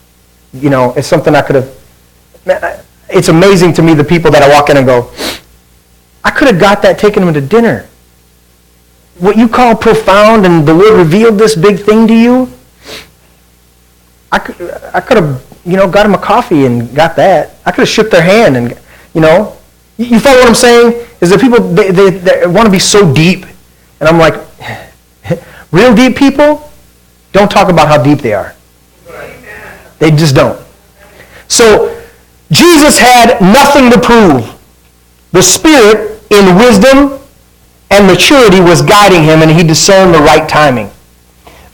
It's something I could have. It's amazing to me, the people that I walk in and go, I could have got that, taken them to dinner. What you call profound, and the Lord revealed this big thing to you, I could have, got them a coffee and got that. I could have shook their hand and, you follow what I'm saying? Is that people, they want to be so deep, and I'm like, real deep people don't talk about how deep they are. They just don't. So Jesus had nothing to prove. The Spirit, in wisdom and maturity, was guiding him, and he discerned the right timing.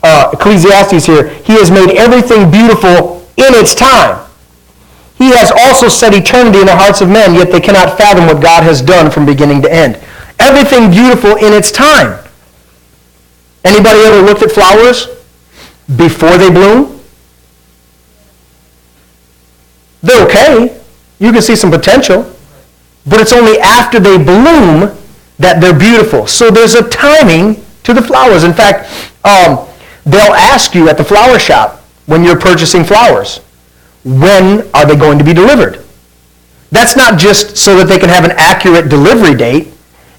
Ecclesiastes here, he has made everything beautiful in its time. He has also set eternity in the hearts of men, yet they cannot fathom what God has done from beginning to end. Everything beautiful in its time. Anybody ever looked at flowers before they bloom? They're okay. You can see some potential. But it's only after they bloom that they're beautiful. So there's a timing to the flowers. In fact, they'll ask you at the flower shop when you're purchasing flowers, when are they going to be delivered? That's not just so that they can have an accurate delivery date.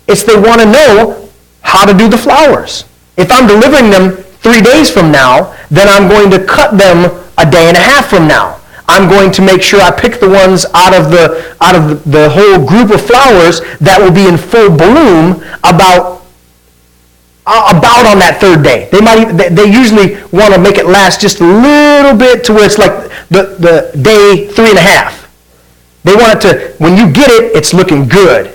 It's they want to know how to do the flowers. If I'm delivering them 3 days from now, then I'm going to cut them a day and a half from now. I'm going to make sure I pick the ones out of the whole group of flowers that will be in full bloom about on that third day. They usually want to make it last just a little bit to where it's like the day 3.5. They want it to, when you get it, it's looking good.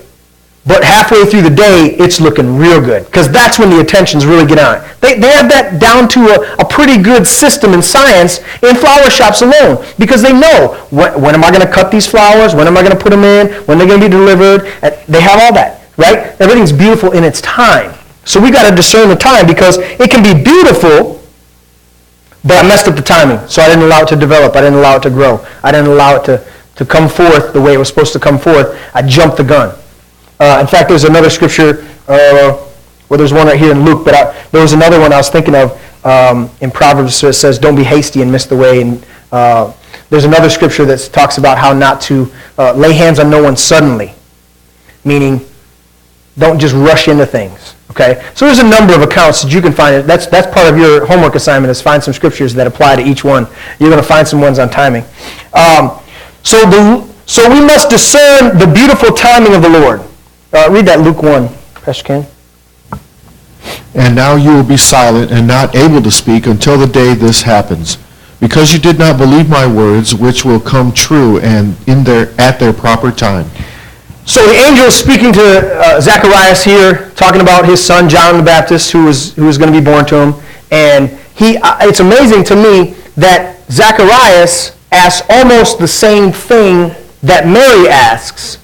But halfway through the day, it's looking real good, because that's when the attentions really get on it. They have that down to a pretty good system in science in flower shops alone, because they know, when am I going to cut these flowers? When am I going to put them in? When they're going to be delivered? They have all that, right? Everything's beautiful in its time. So we got to discern the time, because it can be beautiful, but I messed up the timing. So I didn't allow it to develop. I didn't allow it to grow. I didn't allow it to come forth the way it was supposed to come forth. I jumped the gun. In fact, there's another scripture, well, there's one right here in Luke, but there was another one I was thinking of. In Proverbs it says, don't be hasty and miss the way. And there's another scripture that talks about how not to lay hands on no one suddenly, meaning don't just rush into things. Okay, so there's a number of accounts that you can find. That's part of your homework assignment, is find some scriptures that apply to each one. You're going to find some ones on timing. So we must discern the beautiful timing of the Lord. Read that, Luke 1, Pastor Ken. And now you will be silent and not able to speak until the day this happens, because you did not believe my words, which will come true and at their proper time. So the angel is speaking to Zacharias here, talking about his son John the Baptist, who was going to be born to him. And it's amazing to me that Zacharias asks almost the same thing that Mary asks.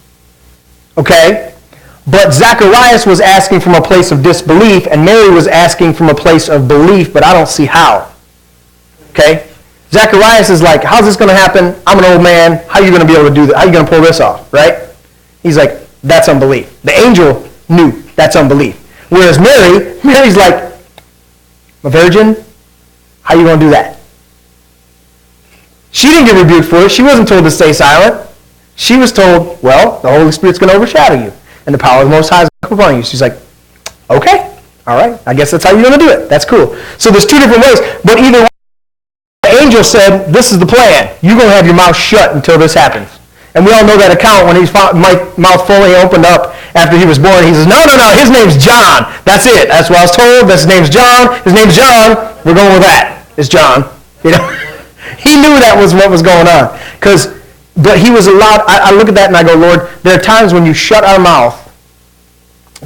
Okay? But Zacharias was asking from a place of disbelief, and Mary was asking from a place of belief, but I don't see how. Okay? Zacharias is like, how's this going to happen? I'm an old man. How are you going to be able to do that? How are you going to pull this off? Right? He's like, that's unbelief. The angel knew that's unbelief. Whereas Mary's like, I'm a virgin? How are you going to do that? She didn't get rebuked for it. She wasn't told to stay silent. She was told, well, the Holy Spirit's going to overshadow you, and the power of the Most High is going to come upon you. She's like, okay, all right, I guess that's how you're going to do it. That's cool. So there's two different ways, but either way, the angel said, this is the plan. You're going to have your mouth shut until this happens. And we all know that account when his mouth fully opened up after he was born. He says, no, his name's John. That's it. That's what I was told. His name's John. His name's John. We're going with that. It's John. You know, he knew that was what was going on. But he was allowed. I look at that and I go, Lord, there are times when you shut our mouth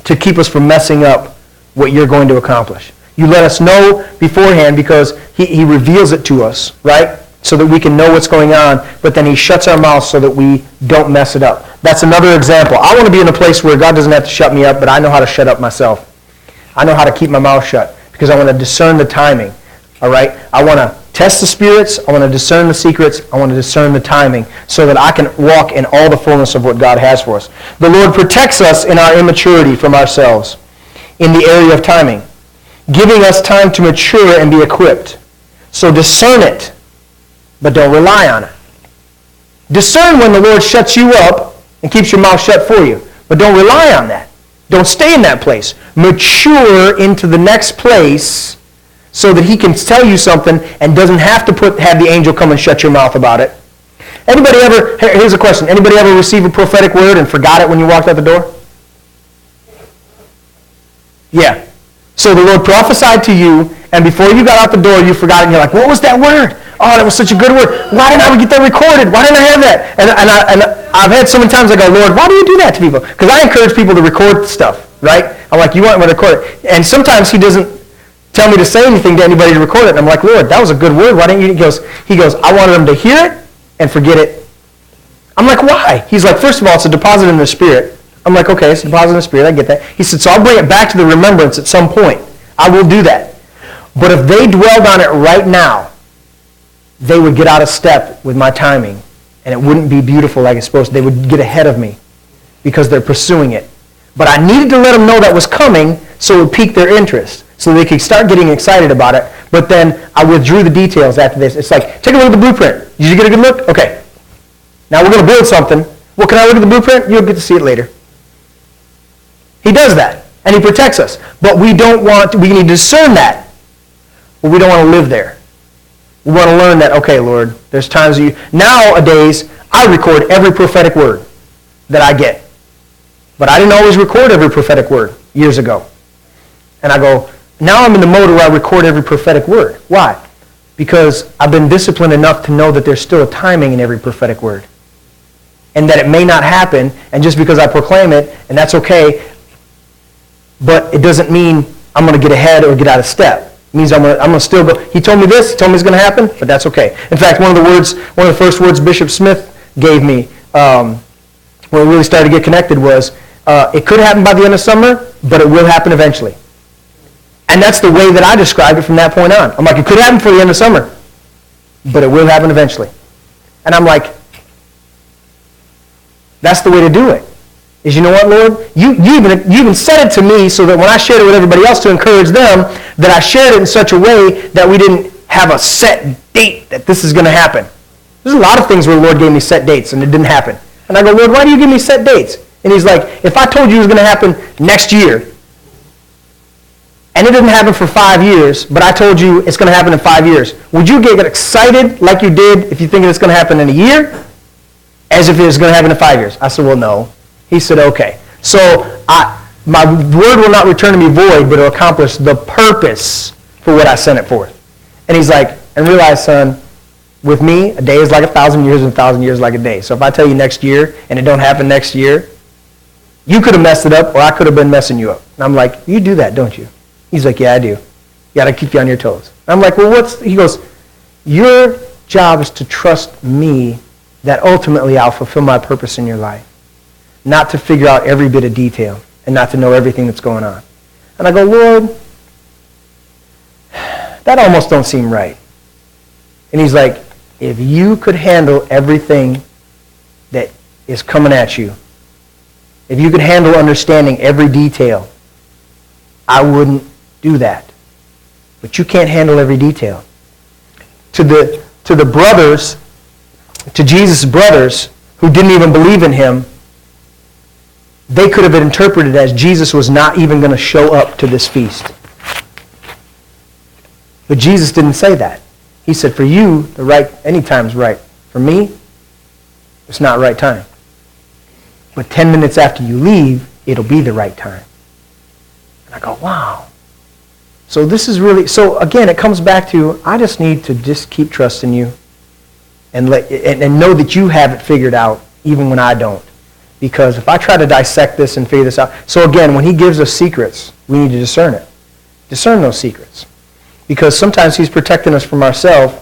to keep us from messing up what you're going to accomplish. You let us know beforehand because he reveals it to us, right? So that we can know what's going on, but then he shuts our mouth so that we don't mess it up. That's another example. I want to be in a place where God doesn't have to shut me up, but I know how to shut up myself. I know how to keep my mouth shut because I want to discern the timing, all right? I want to test the spirits. I want to discern the secrets. I want to discern the timing so that I can walk in all the fullness of what God has for us. The Lord protects us in our immaturity from ourselves in the area of timing, giving us time to mature and be equipped. So discern it, but don't rely on it. Discern when the Lord shuts you up and keeps your mouth shut for you, but don't rely on that. Don't stay in that place. Mature into the next place so that he can tell you something and doesn't have to have the angel come and shut your mouth about it. Here's a question. Anybody ever receive a prophetic word and forgot it when you walked out the door? Yeah. So the Lord prophesied to you, and before you got out the door, you forgot it, and you're like, what was that word? Oh, that was such a good word. Why didn't I get that recorded? Why didn't I have that? And I've had so many times I go, Lord, why do you do that to people? Because I encourage people to record stuff, right? I'm like, you want me to record it? And sometimes he doesn't tell me to say anything to anybody to record it. And I'm like, Lord, that was a good word. Why didn't you? He goes, I wanted them to hear it and forget it. I'm like, why? He's like, first of all, it's a deposit in their spirit. I'm like, okay, it's a deposit in the spirit. I get that. He said, so I'll bring it back to the remembrance at some point. I will do that. But if they dwelled on it right now, they would get out of step with my timing, and it wouldn't be beautiful like it's supposed to. They would get ahead of me because they're pursuing it. But I needed to let them know that was coming so it would pique their interest, so they could start getting excited about it. But then I withdrew the details after this. It's like, take a look at the blueprint. Did you get a good look? Okay. Now we're going to build something. Well, can I look at the blueprint? You'll get to see it later. He does that, and he protects us. But we need to discern that. But we don't want to live there. We want to learn that, okay, Lord, there's times nowadays, I record every prophetic word that I get. But I didn't always record every prophetic word years ago. And I go, now I'm in the mode where I record every prophetic word. Why? Because I've been disciplined enough to know that there's still a timing in every prophetic word. And that it may not happen, and just because I proclaim it, and that's okay, but it doesn't mean I'm going to get ahead or get out of step. It means I'm going to still go, he told me this, he told me it's going to happen, but that's okay. In fact, one of the first words Bishop Smith gave me when we really started to get connected was, it could happen by the end of summer, but it will happen eventually. And that's the way that I described it from that point on. I'm like, it could happen before the end of summer, but it will happen eventually. And I'm like, that's the way to do it. is, you know what, Lord? You even said it to me so that when I shared it with everybody else to encourage them, that I shared it in such a way that we didn't have a set date that this is going to happen. There's a lot of things where the Lord gave me set dates and it didn't happen. And I go, Lord, why do you give me set dates? And he's like, if I told you it was going to happen next year, and it didn't happen for 5 years, but I told you it's going to happen in 5 years, would you get excited like you did if you think it's going to happen in a year, as if it was going to happen in 5 years? I said, well, no. He said, okay. So my word will not return to me void, but it'll accomplish the purpose for what I sent it forth. And he's like, and realize, son, with me, a day is like 1,000 years and 1,000 years like a day. So if I tell you next year and it don't happen next year, you could have messed it up or I could have been messing you up. And I'm like, you do that, don't you? He's like, yeah, I do. You got to keep you on your toes. I'm like, well, he goes, your job is to trust me that ultimately I'll fulfill my purpose in your life. Not to figure out every bit of detail and not to know everything that's going on. And I go, Lord, that almost don't seem right. And he's like, if you could handle everything that is coming at you, if you could handle understanding every detail, I wouldn't do that. But you can't handle every detail. To the brothers, to Jesus' brothers, who didn't even believe in him, they could have interpreted it as Jesus was not even going to show up to this feast. But Jesus didn't say that. He said, for you, any time's right. For me, it's not right time. But 10 minutes after you leave, it'll be the right time. And I go, wow. So this is really, so again, it comes back to, I just need to just keep trusting you and know that you have it figured out even when I don't. Because if I try to dissect this and figure this out, so again, when he gives us secrets, we need to discern it. Discern those secrets. Because sometimes he's protecting us from ourselves,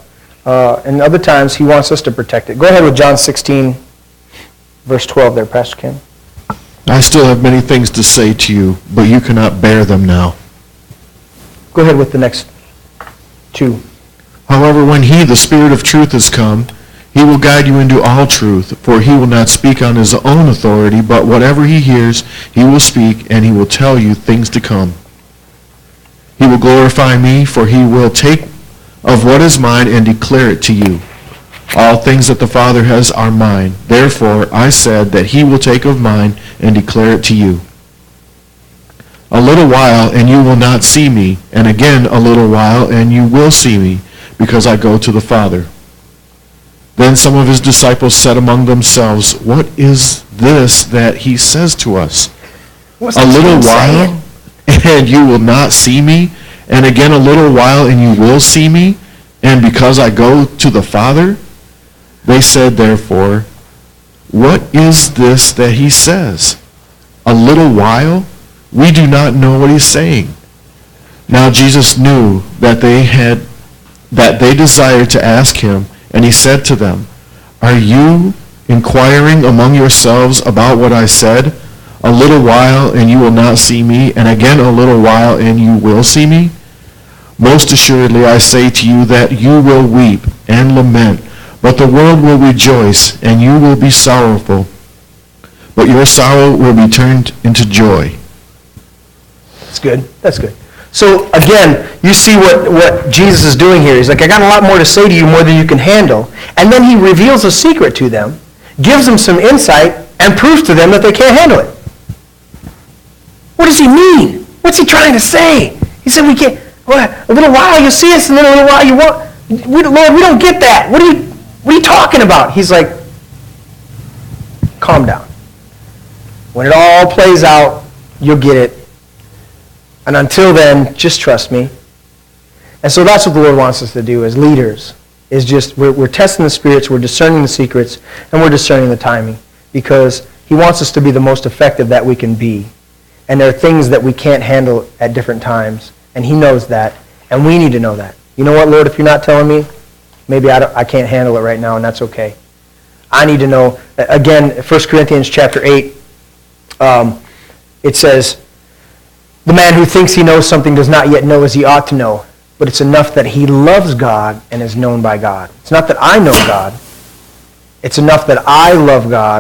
and other times he wants us to protect it. Go ahead with John 16, verse 12 there, Pastor Ken. I still have many things to say to you, but you cannot bear them now. Go ahead with the next two. However, when he, the Spirit of truth, has come, he will guide you into all truth, for he will not speak on his own authority, but whatever he hears, he will speak, and he will tell you things to come. He will glorify me, for he will take of what is mine and declare it to you. All things that the Father has are mine. Therefore, I said that he will take of mine and declare it to you. A little while, and you will not see me, and again a little while, and you will see me, because I go to the Father. Then some of his disciples said among themselves, what is this that he says to us? A little while, and you will not see me, and again a little while, and you will see me, and because I go to the Father? They said, therefore, what is this that he says? A little while? We do not know what he's saying. Now Jesus knew that they desired to ask him, and he said to them, are you inquiring among yourselves about what I said? A little while, and you will not see me, and again a little while, and you will see me? Most assuredly I say to you that you will weep and lament, but the world will rejoice, and you will be sorrowful. But your sorrow will be turned into joy. That's good. That's good. So again, you see what Jesus is doing here. He's like, I got a lot more to say to you, more than you can handle. And then he reveals a secret to them, gives them some insight, and proves to them that they can't handle it. What does he mean? What's he trying to say? He said, we can't, well, a little while you'll see us, and then a little while you won't. Lord, we don't get that. What are you talking about? He's like, calm down. When it all plays out, you'll get it. And until then, just trust me. And so that's what the Lord wants us to do as leaders, is just, we're testing the spirits, we're discerning the secrets, and we're discerning the timing. Because he wants us to be the most effective that we can be. And there are things that we can't handle at different times. And he knows that. And we need to know that. You know what, Lord, if you're not telling me, maybe I can't handle it right now, and that's okay. I need to know. Again, 1 Corinthians chapter 8, it says, the man who thinks he knows something does not yet know as he ought to know, but it's enough that he loves God and is known by God. It's not that I know God. It's enough that I love God